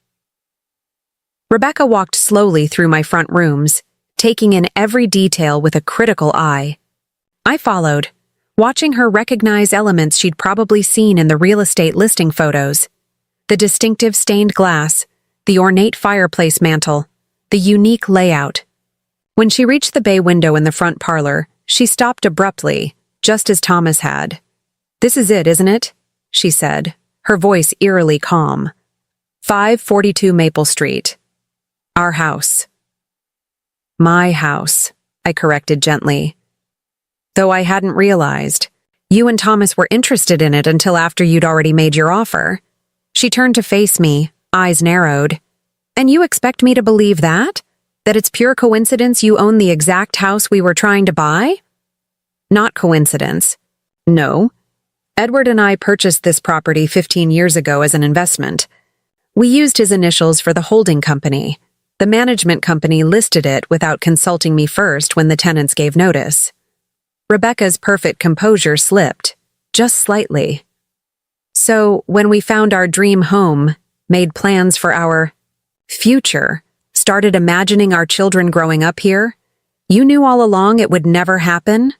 Rebecca walked slowly through my front rooms, taking in every detail with a critical eye. I followed, watching her recognize elements she'd probably seen in the real estate listing photos. The distinctive stained glass, the ornate fireplace mantel, the unique layout. When she reached the bay window in the front parlor, she stopped abruptly, just as Thomas had. "This is it, isn't it?" she said, her voice eerily calm. 542 Maple Street. Our house. "My house," I corrected gently. "Though I hadn't realized. You and Thomas were interested in it until after you'd already made your offer." She turned to face me, eyes narrowed. "And you expect me to believe that? That it's pure coincidence you own the exact house we were trying to buy?" "Not coincidence. No. Edward and I purchased this property 15 years ago as an investment. We used his initials for the holding company. The management company listed it without consulting me first when the tenants gave notice." Rebecca's perfect composure slipped, just slightly. So, when we found our dream home, made plans for our future, started imagining our children growing up here, you knew all along it would never happen?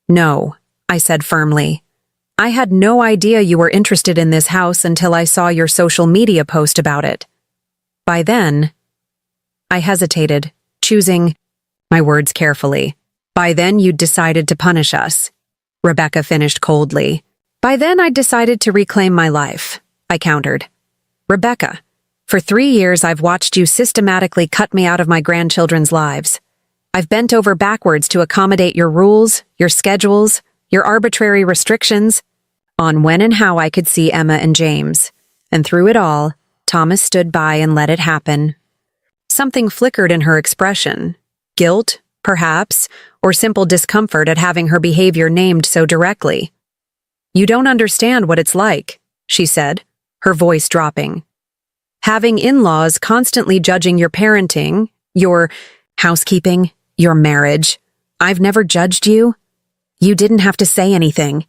No, I said firmly. I had no idea you were interested in this house until I saw your social media post about it. By then, I hesitated, choosing my words carefully. By then you'd decided to punish us. Rebecca finished coldly. By then I'd decided to reclaim my life, I countered. Rebecca, for 3 years I've watched you systematically cut me out of my grandchildren's lives. I've bent over backwards to accommodate your rules, your schedules, your arbitrary restrictions, on when and how I could see Emma and James. And through it all, Thomas stood by and let it happen. Something flickered in her expression. Guilt, perhaps, or simple discomfort at having her behavior named so directly. You don't understand what it's like, she said, her voice dropping. Having in-laws constantly judging your parenting, your housekeeping, your marriage. I've never judged you. You didn't have to say anything.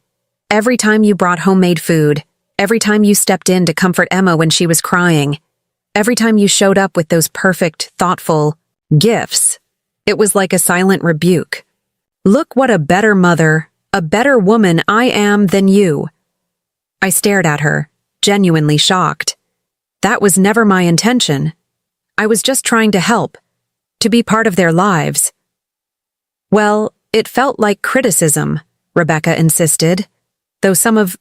Every time you brought homemade food, every time you stepped in to comfort Emma when she was crying, every time you showed up with those perfect, thoughtful gifts, it was like a silent rebuke. Look what a better mother, a better woman I am than you. I stared at her, genuinely shocked. That was never my intention. I was just trying to help, to be part of their lives. Well, it felt like criticism, Rebecca insisted, though some of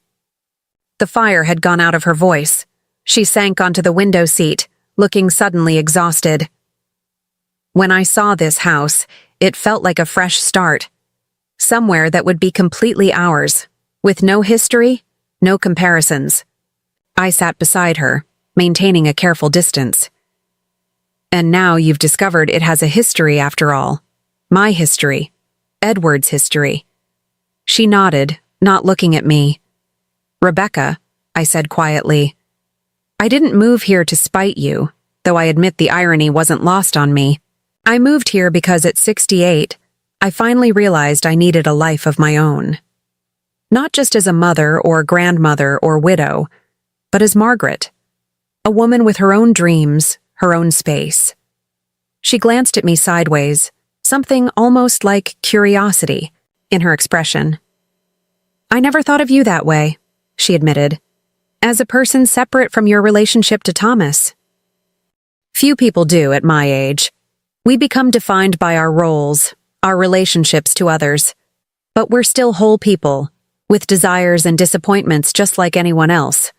the fire had gone out of her voice. She sank onto the window seat, looking suddenly exhausted. When I saw this house, it felt like a fresh start. Somewhere that would be completely ours, with no history, no comparisons. I sat beside her, maintaining a careful distance. And now you've discovered it has a history after all. My history. Edward's history. She nodded, not looking at me. Rebecca, I said quietly, I didn't move here to spite you, though I admit the irony wasn't lost on me. I moved here because at 68, I finally realized I needed a life of my own. Not just as a mother or grandmother or widow, but as Margaret, a woman with her own dreams, her own space. She glanced at me sideways, something almost like curiosity in her expression. I never thought of you that way, she admitted, as a person separate from your relationship to Thomas. Few people do at my age. We become defined by our roles, our relationships to others. But we're still whole people, with desires and disappointments just like anyone else.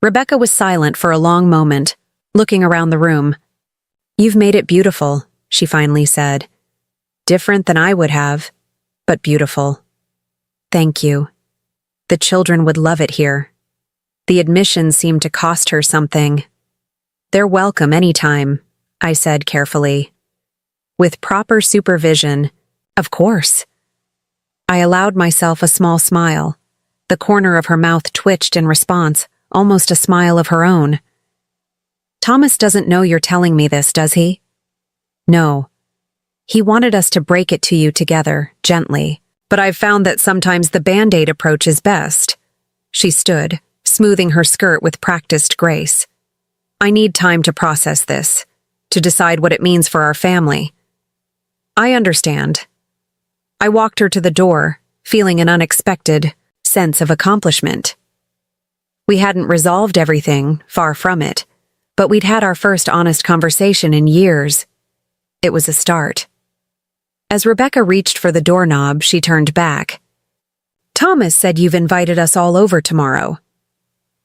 Rebecca was silent for a long moment, looking around the room. You've made it beautiful, she finally said. Different than I would have, but beautiful. Thank you. The children would love it here. The admission seemed to cost her something. They're welcome anytime, I said carefully. With proper supervision, of course. I allowed myself a small smile. The corner of her mouth twitched in response, almost a smile of her own. Thomas doesn't know you're telling me this, does he? No. He wanted us to break it to you together, gently, but I've found that sometimes the Band-Aid approach is best. She stood, smoothing her skirt with practiced grace. I need time to process this, to decide what it means for our family. I understand. I walked her to the door, feeling an unexpected sense of accomplishment. We hadn't resolved everything, far from it, but we'd had our first honest conversation in years. It was a start. As Rebecca reached for the doorknob, she turned back. Thomas said you've invited us all over tomorrow.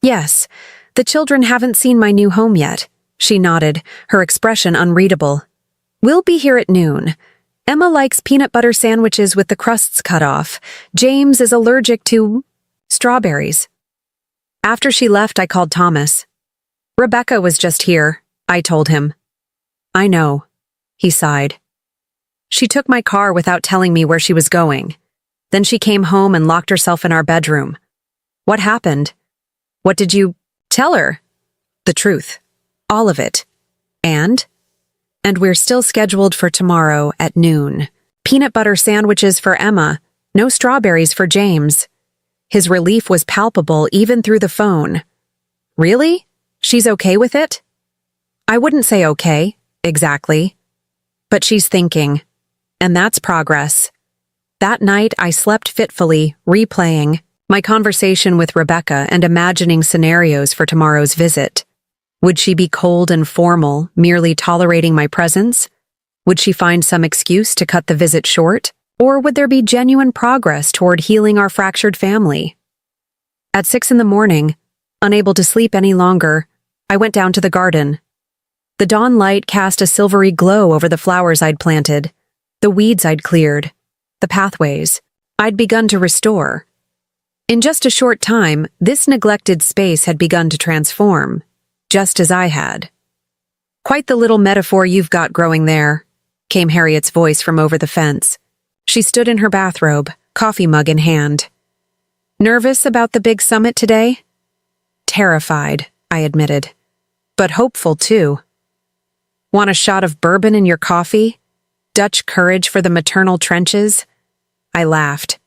Yes, the children haven't seen my new home yet. She nodded, her expression unreadable. We'll be here at noon. Emma likes peanut butter sandwiches with the crusts cut off. James is allergic to strawberries. After she left, I called Thomas. Rebecca was just here, I told him. I know, he sighed. She took my car without telling me where she was going. Then she came home and locked herself in our bedroom. What happened? What did you tell her? The truth. All of it. And we're still scheduled for tomorrow at noon. Peanut Peanut butter sandwiches for Emma, no strawberries for James. His relief was palpable even through the phone. Really? She's okay with it? I wouldn't say okay, exactly. But she's thinking. And that's progress. That night I slept fitfully, replaying my conversation with Rebecca and imagining scenarios for tomorrow's visit. Would she be cold and formal, merely tolerating my presence? Would she find some excuse to cut the visit short? Or would there be genuine progress toward healing our fractured family? At 6 a.m, unable to sleep any longer, I went down to the garden. The dawn light cast a silvery glow over the flowers I'd planted, the weeds I'd cleared, the pathways I'd begun to restore. In just a short time, this neglected space had begun to transform, just as I had. Quite the little metaphor you've got growing there, came Harriet's voice from over the fence. She stood in her bathrobe, coffee mug in hand. Nervous about the big summit today? Terrified, I admitted. But hopeful, too. Want a shot of bourbon in your coffee? Dutch courage for the maternal trenches? I laughed.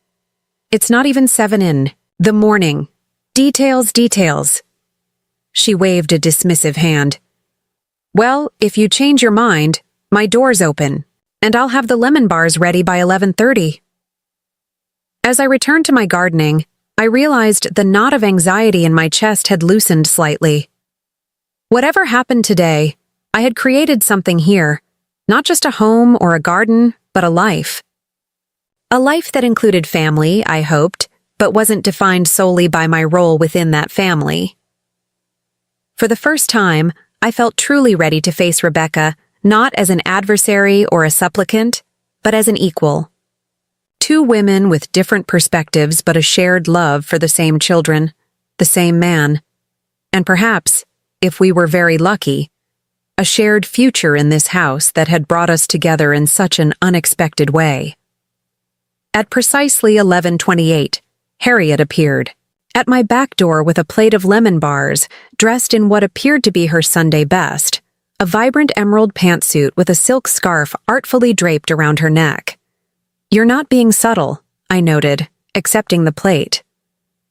It's not even 7 in the morning. Details, details. She waved a dismissive hand. Well, if you change your mind, my door's open, and I'll have the lemon bars ready by 11:30. As I returned to my gardening, I realized the knot of anxiety in my chest had loosened slightly. Whatever happened today, I had created something here, not just a home or a garden, but a life. A life that included family, I hoped, but wasn't defined solely by my role within that family. For the first time, I felt truly ready to face Rebecca, not as an adversary or a supplicant, but as an equal. Two women with different perspectives but a shared love for the same children, the same man, and perhaps, if we were very lucky, a shared future in this house that had brought us together in such an unexpected way. At precisely 11:28, Harriet appeared, at my back door with a plate of lemon bars, dressed in what appeared to be her Sunday best, a vibrant emerald pantsuit with a silk scarf artfully draped around her neck. You're not being subtle, I noted, accepting the plate.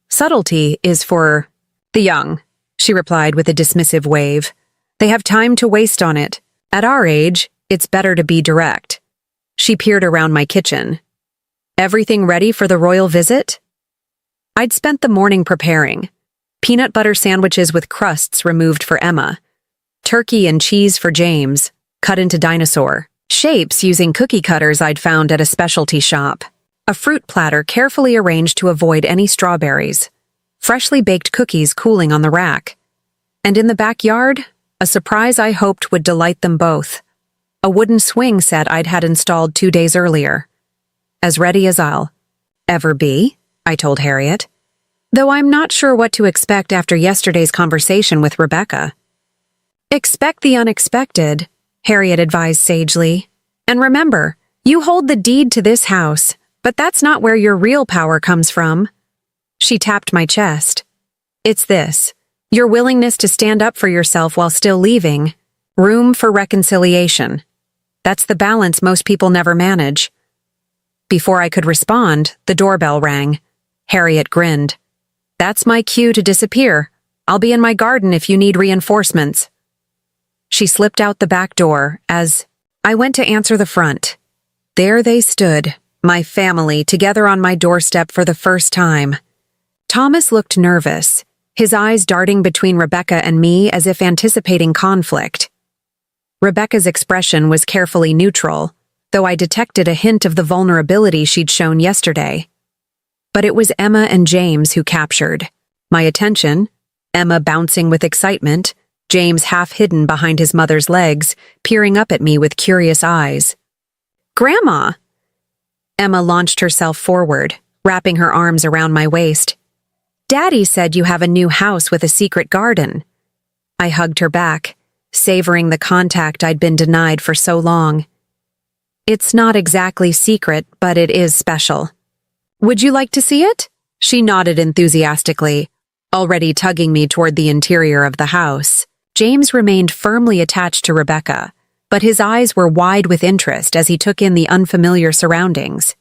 Subtlety is for the young, she replied with a dismissive wave. They have time to waste on it. At our age, it's better to be direct. She peered around my kitchen. Everything ready for the royal visit? I'd spent the morning preparing. Peanut butter sandwiches with crusts removed for Emma. Turkey and cheese for James, cut into dinosaur shapes using cookie cutters I'd found at a specialty shop. A fruit platter carefully arranged to avoid any strawberries. Freshly baked cookies cooling on the rack. And in the backyard, a surprise I hoped would delight them both. A wooden swing set I'd had installed 2 days earlier. As ready as I'll ever be, I told Harriet, though I'm not sure what to expect after yesterday's conversation with Rebecca. Expect the unexpected, Harriet advised sagely. And remember, you hold the deed to this house, but that's not where your real power comes from. She tapped my chest. It's this, your willingness to stand up for yourself while still leaving room for reconciliation. That's the balance most people never manage. Before I could respond, the doorbell rang. Harriet grinned. That's my cue to disappear. I'll be in my garden if you need reinforcements. She slipped out the back door as I went to answer the front. There they stood, my family, together on my doorstep for the first time. Thomas looked nervous, his eyes darting between Rebecca and me as if anticipating conflict. Rebecca's expression was carefully neutral, though I detected a hint of the vulnerability she'd shown yesterday. But it was Emma and James who captured my attention, Emma bouncing with excitement, James half hidden behind his mother's legs, peering up at me with curious eyes. Grandma! Emma launched herself forward, wrapping her arms around my waist. Daddy said you have a new house with a secret garden. I hugged her back, savoring the contact I'd been denied for so long. It's not exactly secret, but it is special. Would you like to see it? She nodded enthusiastically, already tugging me toward the interior of the house. James remained firmly attached to Rebecca, but his eyes were wide with interest as he took in the unfamiliar surroundings.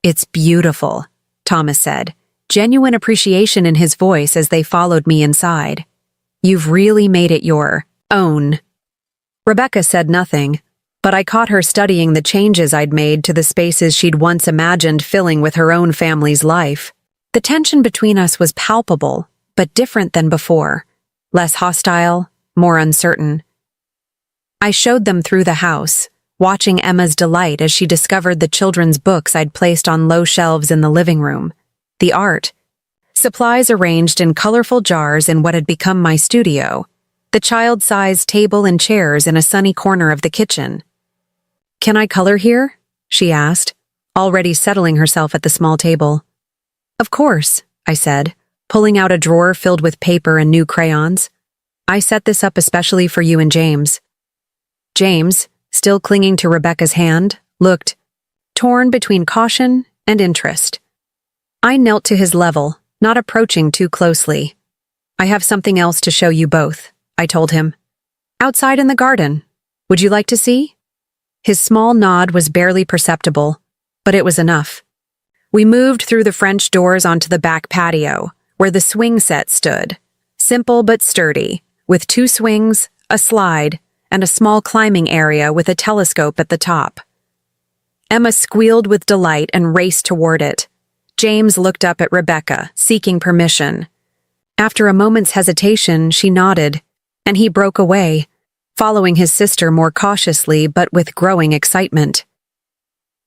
"It's beautiful," Thomas said, genuine appreciation in his voice as they followed me inside. "You've really made it your own." Rebecca said nothing, but I caught her studying the changes I'd made to the spaces she'd once imagined filling with her own family's life. The tension between us was palpable, but different than before, less hostile, more uncertain. I showed them through the house, watching Emma's delight as she discovered the children's books I'd placed on low shelves in the living room, the art, supplies arranged in colorful jars in what had become my studio, the child-sized table and chairs in a sunny corner of the kitchen. "Can I color here?" she asked, already settling herself at the small table. "Of course," I said, pulling out a drawer filled with paper and new crayons. "I set this up especially for you and James." James, still clinging to Rebecca's hand, looked torn between caution and interest. I knelt to his level, not approaching too closely. "I have something else to show you both," I told him. "Outside in the garden. Would you like to see?" His small nod was barely perceptible, but it was enough. We moved through the French doors onto the back patio, where the swing set stood, simple but sturdy, with 2 swings, a slide, and a small climbing area with a telescope at the top. Emma squealed with delight and raced toward it. James looked up at Rebecca, seeking permission. After a moment's hesitation, she nodded, and he broke away, following his sister more cautiously but with growing excitement.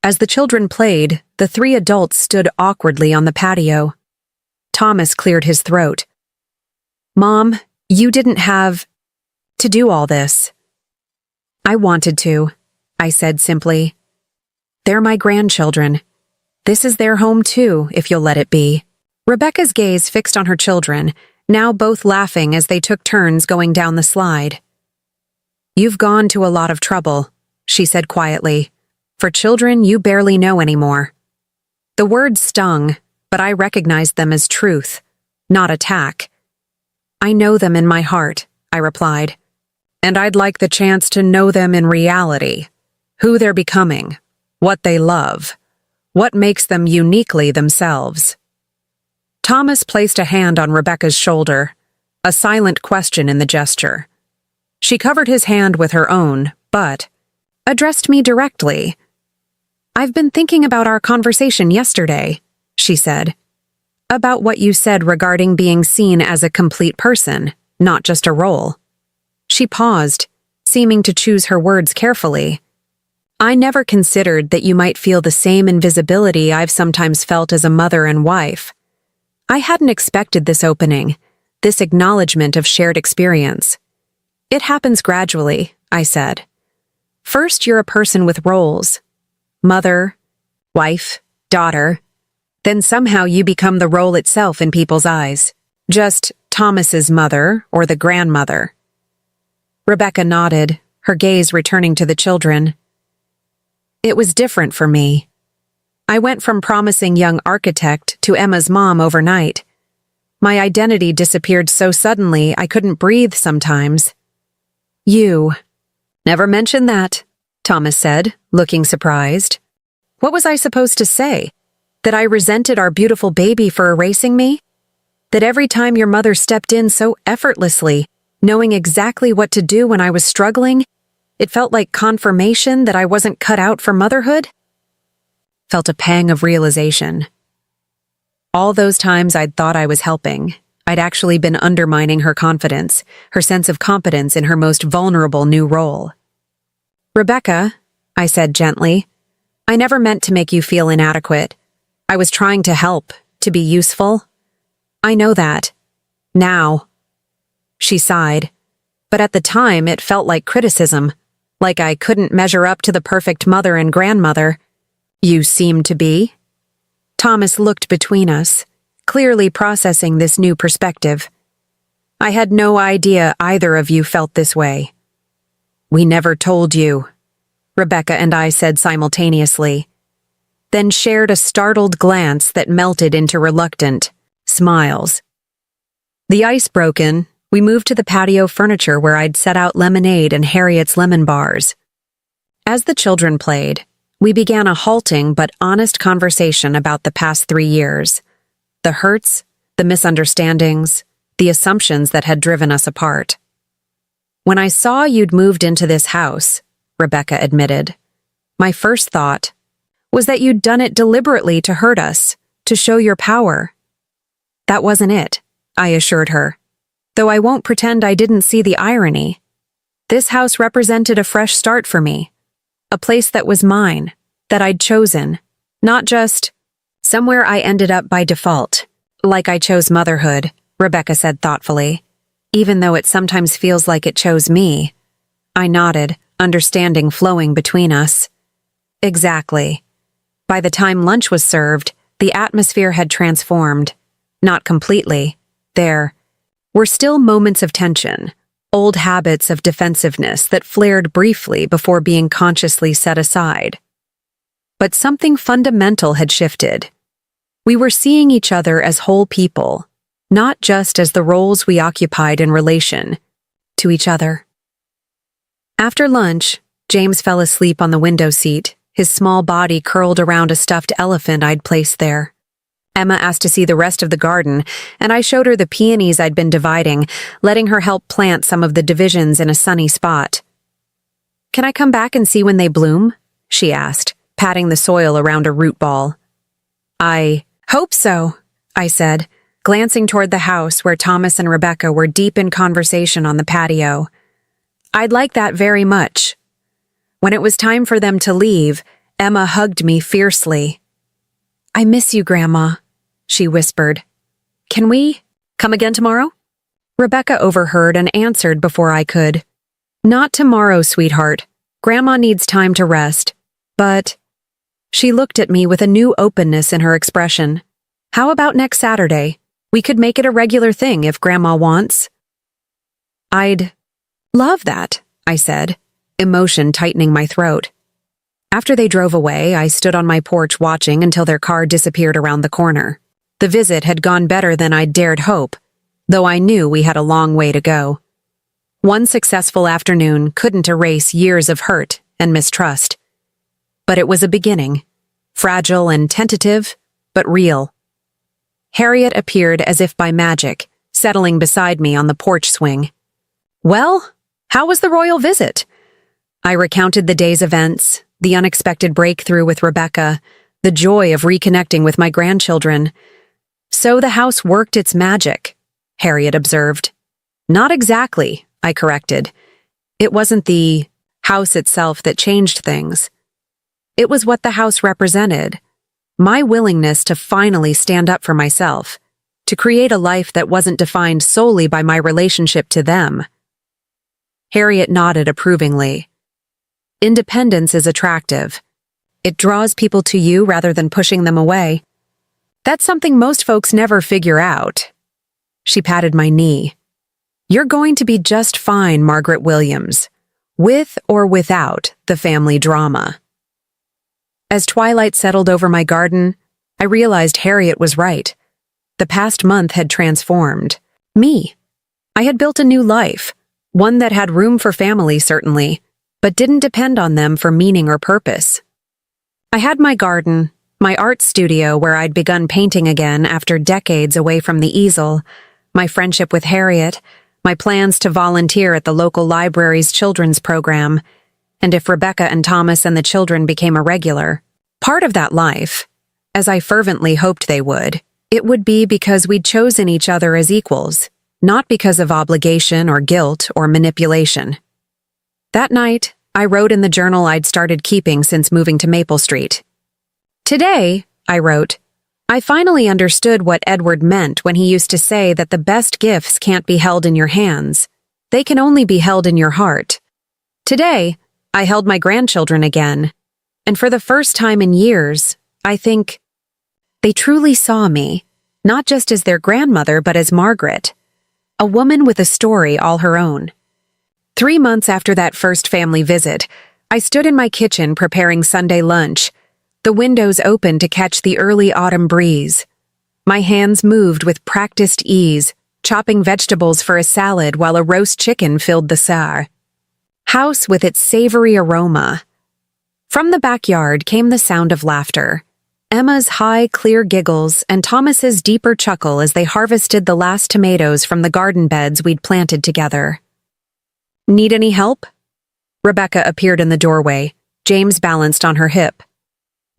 As the children played, the 3 adults stood awkwardly on the patio. Thomas cleared his throat. "Mom, you didn't have to do all this." "I wanted to," I said simply. "They're my grandchildren. This is their home too, if you'll let it be." Rebecca's gaze fixed on her children, now both laughing as they took turns going down the slide. "You've gone to a lot of trouble," she said quietly. "For children you barely know anymore." The words stung, but I recognized them as truth, not attack. "I know them in my heart," I replied. "And I'd like the chance to know them in reality, who they're becoming, what they love, what makes them uniquely themselves." Thomas placed a hand on Rebecca's shoulder, a silent question in the gesture. She covered his hand with her own, but addressed me directly. "I've been thinking about our conversation yesterday," she said. "About what you said regarding being seen as a complete person, not just a role." She paused, seeming to choose her words carefully. "I never considered that you might feel the same invisibility I've sometimes felt as a mother and wife. I hadn't expected this opening, this acknowledgement of shared experience. It happens gradually," I said. "First, you're a person with roles. Mother, wife, daughter. Then somehow you become the role itself in people's eyes. Just Thomas's mother or the grandmother." Rebecca nodded, her gaze returning to the children. "It was different for me. I went from promising young architect to Emma's mom overnight. My identity disappeared so suddenly I couldn't breathe sometimes." "You never mentioned that," Thomas said, looking surprised. "What was I supposed to say? That I resented our beautiful baby for erasing me? That every time your mother stepped in so effortlessly, knowing exactly what to do when I was struggling, it felt like confirmation that I wasn't cut out for motherhood?" Felt a pang of realization. All those times I'd thought I was helping, I'd actually been undermining her confidence, her sense of competence in her most vulnerable new role. "Rebecca," I said gently, "I never meant to make you feel inadequate. I was trying to help, to be useful. I know that. Now." She sighed, but at the time it felt like criticism, like I couldn't measure up to the perfect mother and grandmother. "You seem to be." Thomas looked between us, clearly processing this new perspective. "I had no idea either of you felt this way." "We never told you," Rebecca and I said simultaneously, then shared a startled glance that melted into reluctant smiles. The ice broken, We moved to the patio furniture where I'd set out lemonade and Harriet's lemon bars. As the children played, we began a halting but honest conversation about the past 3 years. The hurts, the misunderstandings, the assumptions that had driven us apart. "When I saw you'd moved into this house," Rebecca admitted, "my first thought was that you'd done it deliberately to hurt us, to show your power." "That wasn't it," I assured her, though I won't pretend I didn't see the irony. This house represented a fresh start for me, a place that was mine, that I'd chosen, not just somewhere I ended up by default, like I chose motherhood, Rebecca said thoughtfully, even though it sometimes feels like it chose me. I nodded, understanding flowing between us. Exactly. By the time lunch was served, the atmosphere had transformed. Not completely. There were still moments of tension, old habits of defensiveness that flared briefly before being consciously set aside. But something fundamental had shifted. We were seeing each other as whole people, not just as the roles we occupied in relation to each other. After lunch, James fell asleep on the window seat, his small body curled around a stuffed elephant I'd placed there. Emma asked to see the rest of the garden, and I showed her the peonies I'd been dividing, letting her help plant some of the divisions in a sunny spot. "Can I come back and see when they bloom?" she asked, patting the soil around a root ball. "I hope so," I said, glancing toward the house where Thomas and Rebecca were deep in conversation on the patio. "I'd like that very much." When it was time for them to leave, Emma hugged me fiercely. "I miss you, Grandma," she whispered. "Can we come again tomorrow?" Rebecca overheard and answered before I could. "Not tomorrow, sweetheart. Grandma needs time to rest. But..." She looked at me with a new openness in her expression. "How about next Saturday? We could make it a regular thing if Grandma wants." "I'd love that," I said, emotion tightening my throat. After they drove away, I stood on my porch watching until their car disappeared around the corner. The visit had gone better than I'd dared hope, though I knew we had a long way to go. One successful afternoon couldn't erase years of hurt and mistrust. But it was a beginning, fragile and tentative, but real. Harriet appeared as if by magic, settling beside me on the porch swing. "Well, how was the royal visit?" I recounted the day's events, the unexpected breakthrough with Rebecca, the joy of reconnecting with my grandchildren. "So the house worked its magic," Harriet observed. "Not exactly," I corrected. "It wasn't the house itself that changed things. It was what the house represented. My willingness to finally stand up for myself, to create a life that wasn't defined solely by my relationship to them." Harriet nodded approvingly. "Independence is attractive. It draws people to you rather than pushing them away. That's something most folks never figure out." She patted my knee. "You're going to be just fine, Margaret Williams, with or without the family drama." As twilight settled over my garden, I realized Harriet was right. The past month had transformed me. I had built a new life, one that had room for family, certainly, but didn't depend on them for meaning or purpose. I had my garden, my art studio where I'd begun painting again after decades away from the easel, my friendship with Harriet, my plans to volunteer at the local library's children's program, and if Rebecca and Thomas and the children became a regular part of that life, as I fervently hoped they would, it would be because we'd chosen each other as equals, not because of obligation or guilt or manipulation. That night, I wrote in the journal I'd started keeping since moving to Maple Street. "Today," I wrote, "I finally understood what Edward meant when he used to say that the best gifts can't be held in your hands. They can only be held in your heart. Today, I held my grandchildren again, and for the first time in years, I think they truly saw me, not just as their grandmother but as Margaret, a woman with a story all her own." 3 months after that first family visit, I stood in my kitchen preparing Sunday lunch, the windows open to catch the early autumn breeze. My hands moved with practiced ease, chopping vegetables for a salad while a roast chicken filled the house with its savory aroma. From the backyard came the sound of laughter, Emma's high, clear giggles and Thomas's deeper chuckle as they harvested the last tomatoes from the garden beds we'd planted together. "Need any help?" Rebecca appeared in the doorway, James balanced on her hip.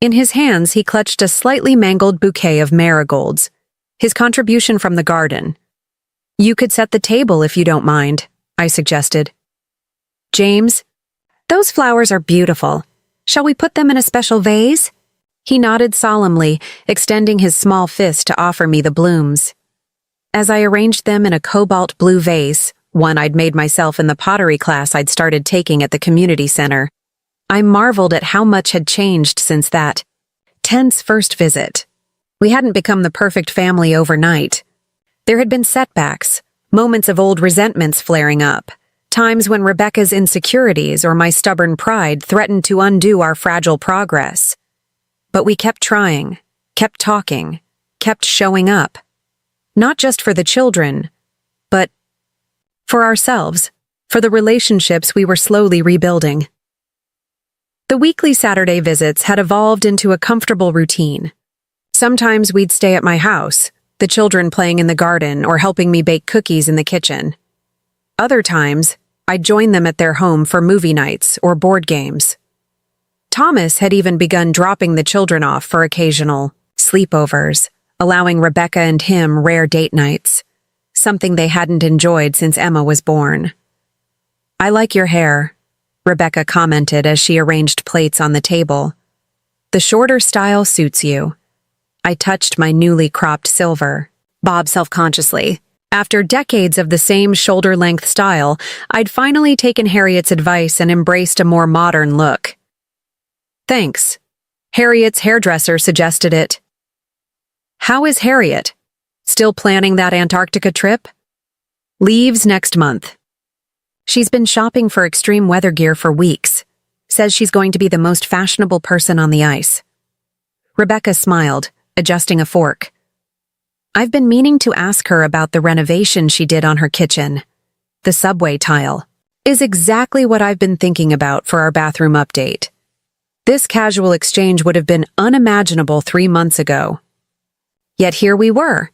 In his hands, he clutched a slightly mangled bouquet of marigolds, his contribution from the garden. "You could set the table if you don't mind," I suggested. "James, those flowers are beautiful. Shall we put them in a special vase?" He nodded solemnly, extending his small fist to offer me the blooms. As I arranged them in a cobalt blue vase, one I'd made myself in the pottery class I'd started taking at the community center, I marveled at how much had changed since that tense first visit. We hadn't become the perfect family overnight. There had been setbacks, moments of old resentments flaring up, times when Rebecca's insecurities or my stubborn pride threatened to undo our fragile progress. But we kept trying, kept talking, kept showing up. Not just for the children, but for ourselves, for the relationships we were slowly rebuilding. The weekly Saturday visits had evolved into a comfortable routine. Sometimes we'd stay at my house, the children playing in the garden or helping me bake cookies in the kitchen. Other times, I'd join them at their home for movie nights or board games. Thomas had even begun dropping the children off for occasional sleepovers, allowing Rebecca and him rare date nights, something they hadn't enjoyed since Emma was born. "I like your hair," Rebecca commented as she arranged plates on the table. "The shorter style suits you." I touched my newly cropped silver, bobbed self-consciously. After decades of the same shoulder-length style, I'd finally taken Harriet's advice and embraced a more modern look. "Thanks. Harriet's hairdresser suggested it." "How is Harriet? Still planning that Antarctica trip?" "Leaves next month. She's been shopping for extreme weather gear for weeks. Says she's going to be the most fashionable person on the ice." Rebecca smiled, adjusting a fork. "I've been meaning to ask her about the renovation she did on her kitchen. The subway tile is exactly what I've been thinking about for our bathroom update. This casual exchange would have been unimaginable 3 months ago. Yet here we were,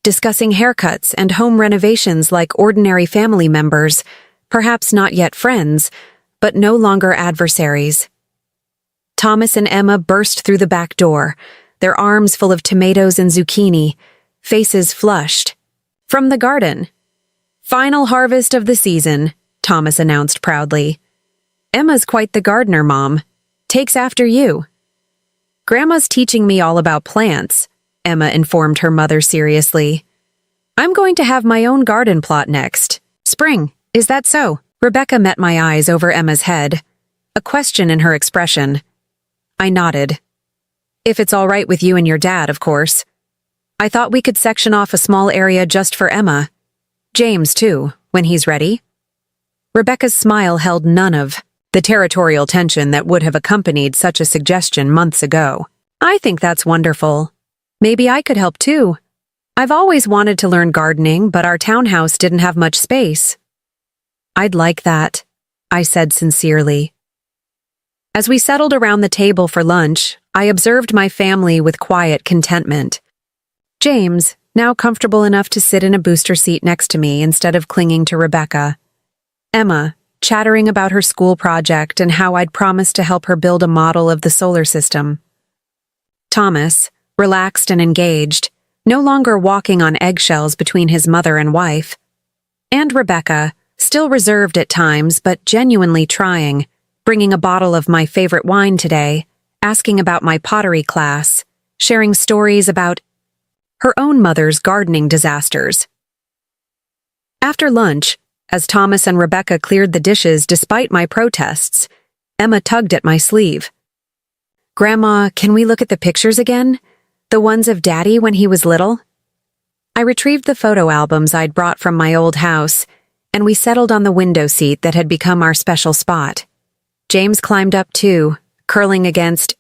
discussing haircuts and home renovations like ordinary family members, perhaps not yet friends, but no longer adversaries. Thomas and Emma burst through the back door, their arms full of tomatoes and zucchini, faces flushed. "From the garden." "Final harvest of the season," Thomas announced proudly. "Emma's quite the gardener, Mom. Takes after you." "Grandma's teaching me all about plants," Emma informed her mother seriously. "I'm going to have my own garden plot next spring. Is that so?" Rebecca met my eyes over Emma's head, a question in her expression. I nodded. "If it's all right with you and your dad, of course. I thought we could section off a small area just for Emma. James, too, when he's ready." Rebecca's smile held none of the territorial tension that would have accompanied such a suggestion months ago. "I think that's wonderful. Maybe I could help too. I've always wanted to learn gardening, but our townhouse didn't have much space." "I'd like that," I said sincerely. As we settled around the table for lunch, I observed my family with quiet contentment. James, now comfortable enough to sit in a booster seat next to me instead of clinging to Rebecca. Emma, chattering about her school project and how I'd promised to help her build a model of the solar system. Thomas, relaxed and engaged, no longer walking on eggshells between his mother and wife. And Rebecca, still reserved at times but genuinely trying, bringing a bottle of my favorite wine today, asking about my pottery class, sharing stories about her own mother's gardening disasters. After lunch, as Thomas and Rebecca cleared the dishes despite my protests, Emma tugged at my sleeve. "Grandma, can we look at the pictures again? The ones of Daddy when he was little?" I retrieved the photo albums I'd brought from my old house, and we settled on the window seat that had become our special spot. James climbed up too, curling against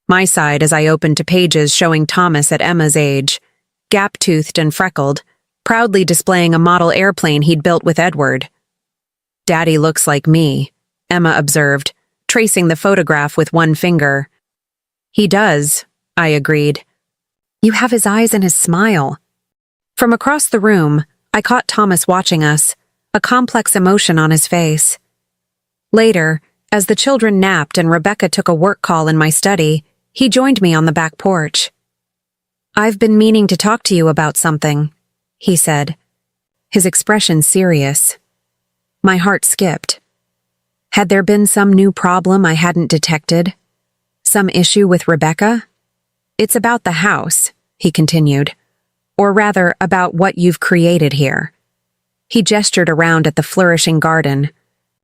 my side as I opened to pages showing Thomas at Emma's age, gap-toothed and freckled, proudly displaying a model airplane he'd built with Edward. "Daddy looks like me," Emma observed, tracing the photograph with one finger. "He does," I agreed. "You have his eyes and his smile." From across the room, I caught Thomas watching us, a complex emotion on his face. Later, as the children napped and Rebecca took a work call in my study, he joined me on the back porch. "I've been meaning to talk to you about something," he said, his expression serious. My heart skipped. Had there been some new problem I hadn't detected? Some issue with Rebecca? "It's about the house," he continued. "Or rather, about what you've created here." He gestured around at the flourishing garden,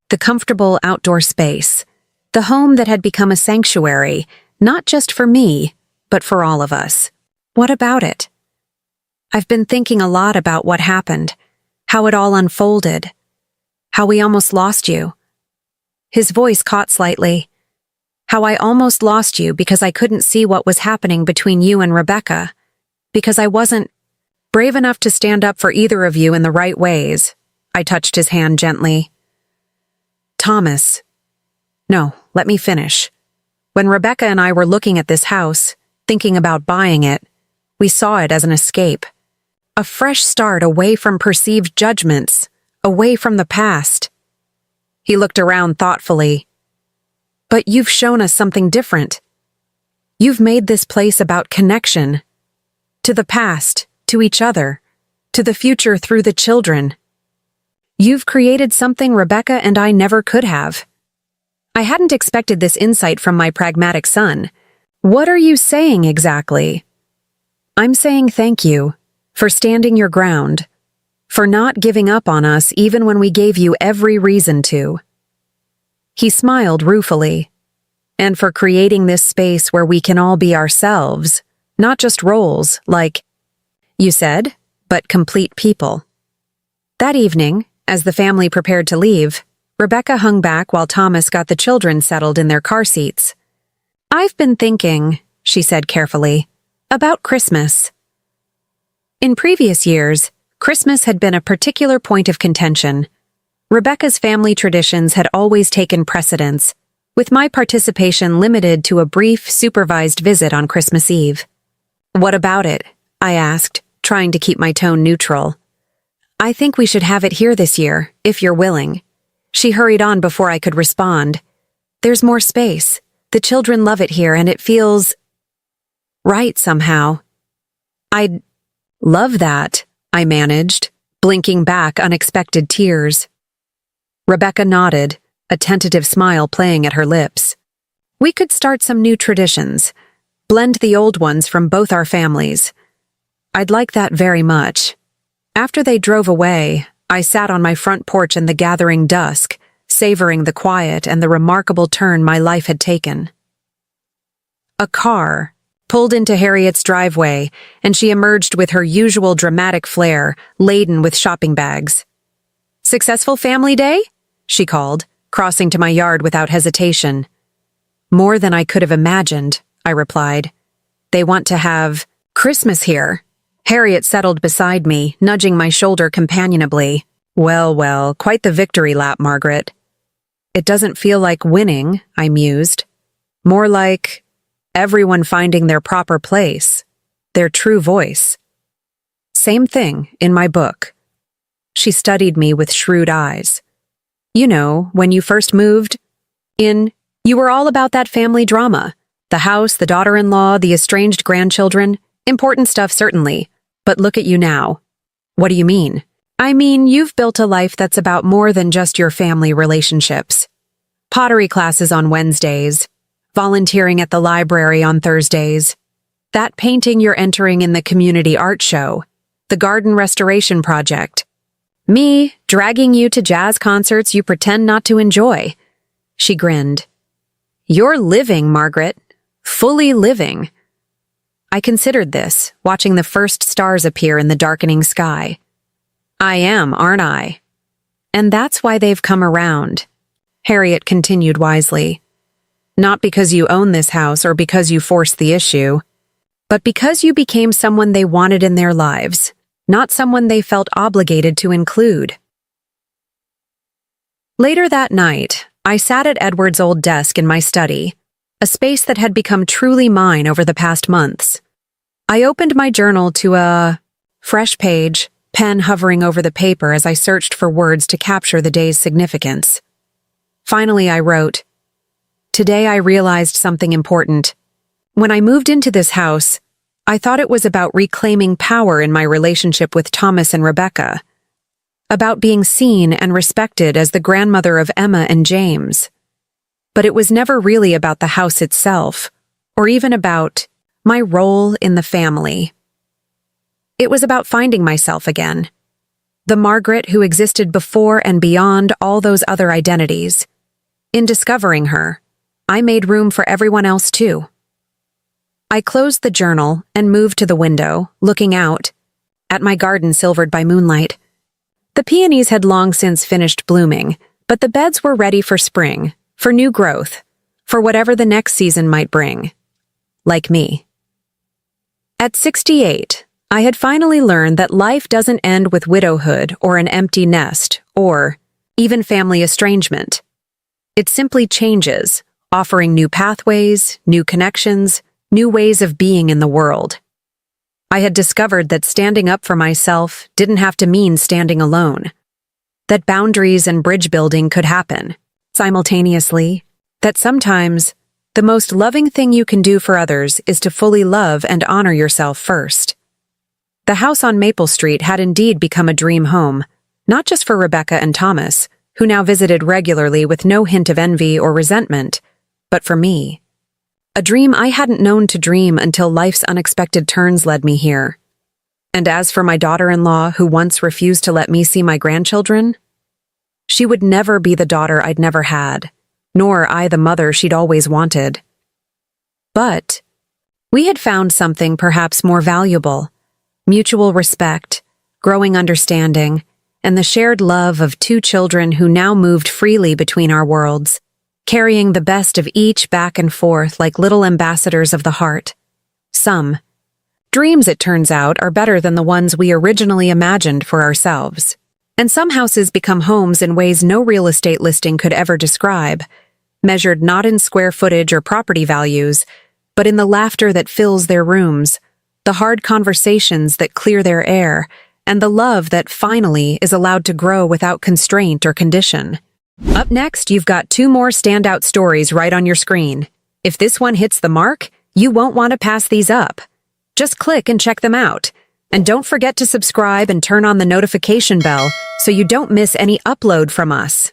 the comfortable outdoor space, the home that had become a sanctuary, not just for me, but for all of us. "What about it?" "I've been thinking a lot about what happened, how it all unfolded, how we almost lost you." His voice caught slightly. "How I almost lost you because I couldn't see what was happening between you and Rebecca, because I wasn't brave enough to stand up for either of you in the right ways." I touched his hand gently. "Thomas." "No, let me finish. When Rebecca and I were looking at this house, thinking about buying it, we saw it as an escape. A fresh start away from perceived judgments, away from the past." He looked around thoughtfully. "But you've shown us something different. You've made this place about connection. To the past, to each other, to the future through the children. You've created something Rebecca and I never could have." I hadn't expected this insight from my pragmatic son. "What are you saying exactly?" "I'm saying thank you for standing your ground, for not giving up on us even when we gave you every reason to." He smiled ruefully. "And for creating this space where we can all be ourselves, not just roles, like you said, but complete people." That evening, as the family prepared to leave, Rebecca hung back while Thomas got the children settled in their car seats. "I've been thinking," she said carefully, "about Christmas." In previous years, Christmas had been a particular point of contention. Rebecca's family traditions had always taken precedence, with my participation limited to a brief, supervised visit on Christmas Eve. "What about it?" I asked, trying to keep my tone neutral. "I think we should have it here this year, if you're willing." She hurried on before I could respond. "There's more space. The children love it here and it feels right somehow." "I'd love that," I managed, blinking back unexpected tears. Rebecca nodded, a tentative smile playing at her lips. "We could start some new traditions, blend the old ones from both our families. I'd like that very much." After they drove away, I sat on my front porch in the gathering dusk, savoring the quiet and the remarkable turn my life had taken. A car pulled into Harriet's driveway, and she emerged with her usual dramatic flair, laden with shopping bags. "Successful family day?" she called, crossing to my yard without hesitation. "More than I could have imagined," I replied. "They want to have Christmas here." Harriet settled beside me, nudging my shoulder companionably. Well, well, quite the victory lap, Margaret." "It doesn't feel like winning," I mused. "More like everyone finding their proper place, their true voice." "Same thing in my book." She studied me with shrewd eyes. "You know, when you first moved in, you were all about that family drama. The house, the daughter-in-law, the estranged grandchildren. Important stuff, certainly. But look at you now." "What do you mean?" "I mean, you've built a life that's about more than just your family relationships. Pottery classes on Wednesdays, volunteering at the library on Thursdays, that painting you're entering in the community art show, the garden restoration project. Me, dragging you to jazz concerts you pretend not to enjoy." She grinned. "You're living, Margaret. Fully living." I considered this, watching the first stars appear in the darkening sky. "I am, aren't I?" "And that's why they've come around," Harriet continued wisely. "Not because you own this house or because you forced the issue, but because you became someone they wanted in their lives. not someone they felt obligated to include. Later that night, I sat at Edward's old desk in my study, a space that had become truly mine over the past months. I opened my journal to a fresh page, pen hovering over the paper as I searched for words to capture the day's significance. Finally, I wrote, "Today I realized something important. When I moved into this house, I thought it was about reclaiming power in my relationship with Thomas and Rebecca, about being seen and respected as the grandmother of Emma and James. But it was never really about the house itself, or even about my role in the family. It was about finding myself again, the Margaret who existed before and beyond all those other identities. In discovering her, I made room for everyone else too." I closed the journal and moved to the window, looking out at my garden silvered by moonlight. The peonies had long since finished blooming, but the beds were ready for spring, for new growth, for whatever the next season might bring. Like me. At 68, I had finally learned that life doesn't end with widowhood or an empty nest, or even family estrangement. It simply changes, offering new pathways, new connections, new ways of being in the world. I had discovered that standing up for myself didn't have to mean standing alone. That boundaries and bridge building could happen simultaneously. That sometimes the most loving thing you can do for others is to fully love and honor yourself first. The house on Maple Street had indeed become a dream home, not just for Rebecca and Thomas, who now visited regularly with no hint of envy or resentment, but for me. A dream I hadn't known to dream until life's unexpected turns led me here. And as for my daughter-in-law who once refused to let me see my grandchildren, she would never be the daughter I'd never had, nor I the mother she'd always wanted. But we had found something perhaps more valuable: mutual respect, growing understanding, and the shared love of two children who now moved freely between our worlds, carrying the best of each back and forth like little ambassadors of the heart. Some dreams, it turns out, are better than the ones we originally imagined for ourselves. And some houses become homes in ways no real estate listing could ever describe, measured not in square footage or property values, but in the laughter that fills their rooms, the hard conversations that clear their air, and the love that finally is allowed to grow without constraint or condition. Up next, you've got 2 more standout stories right on your screen. If this one hits the mark, you won't want to pass these up. Just click and check them out. And don't forget to subscribe and turn on the notification bell so you don't miss any upload from us.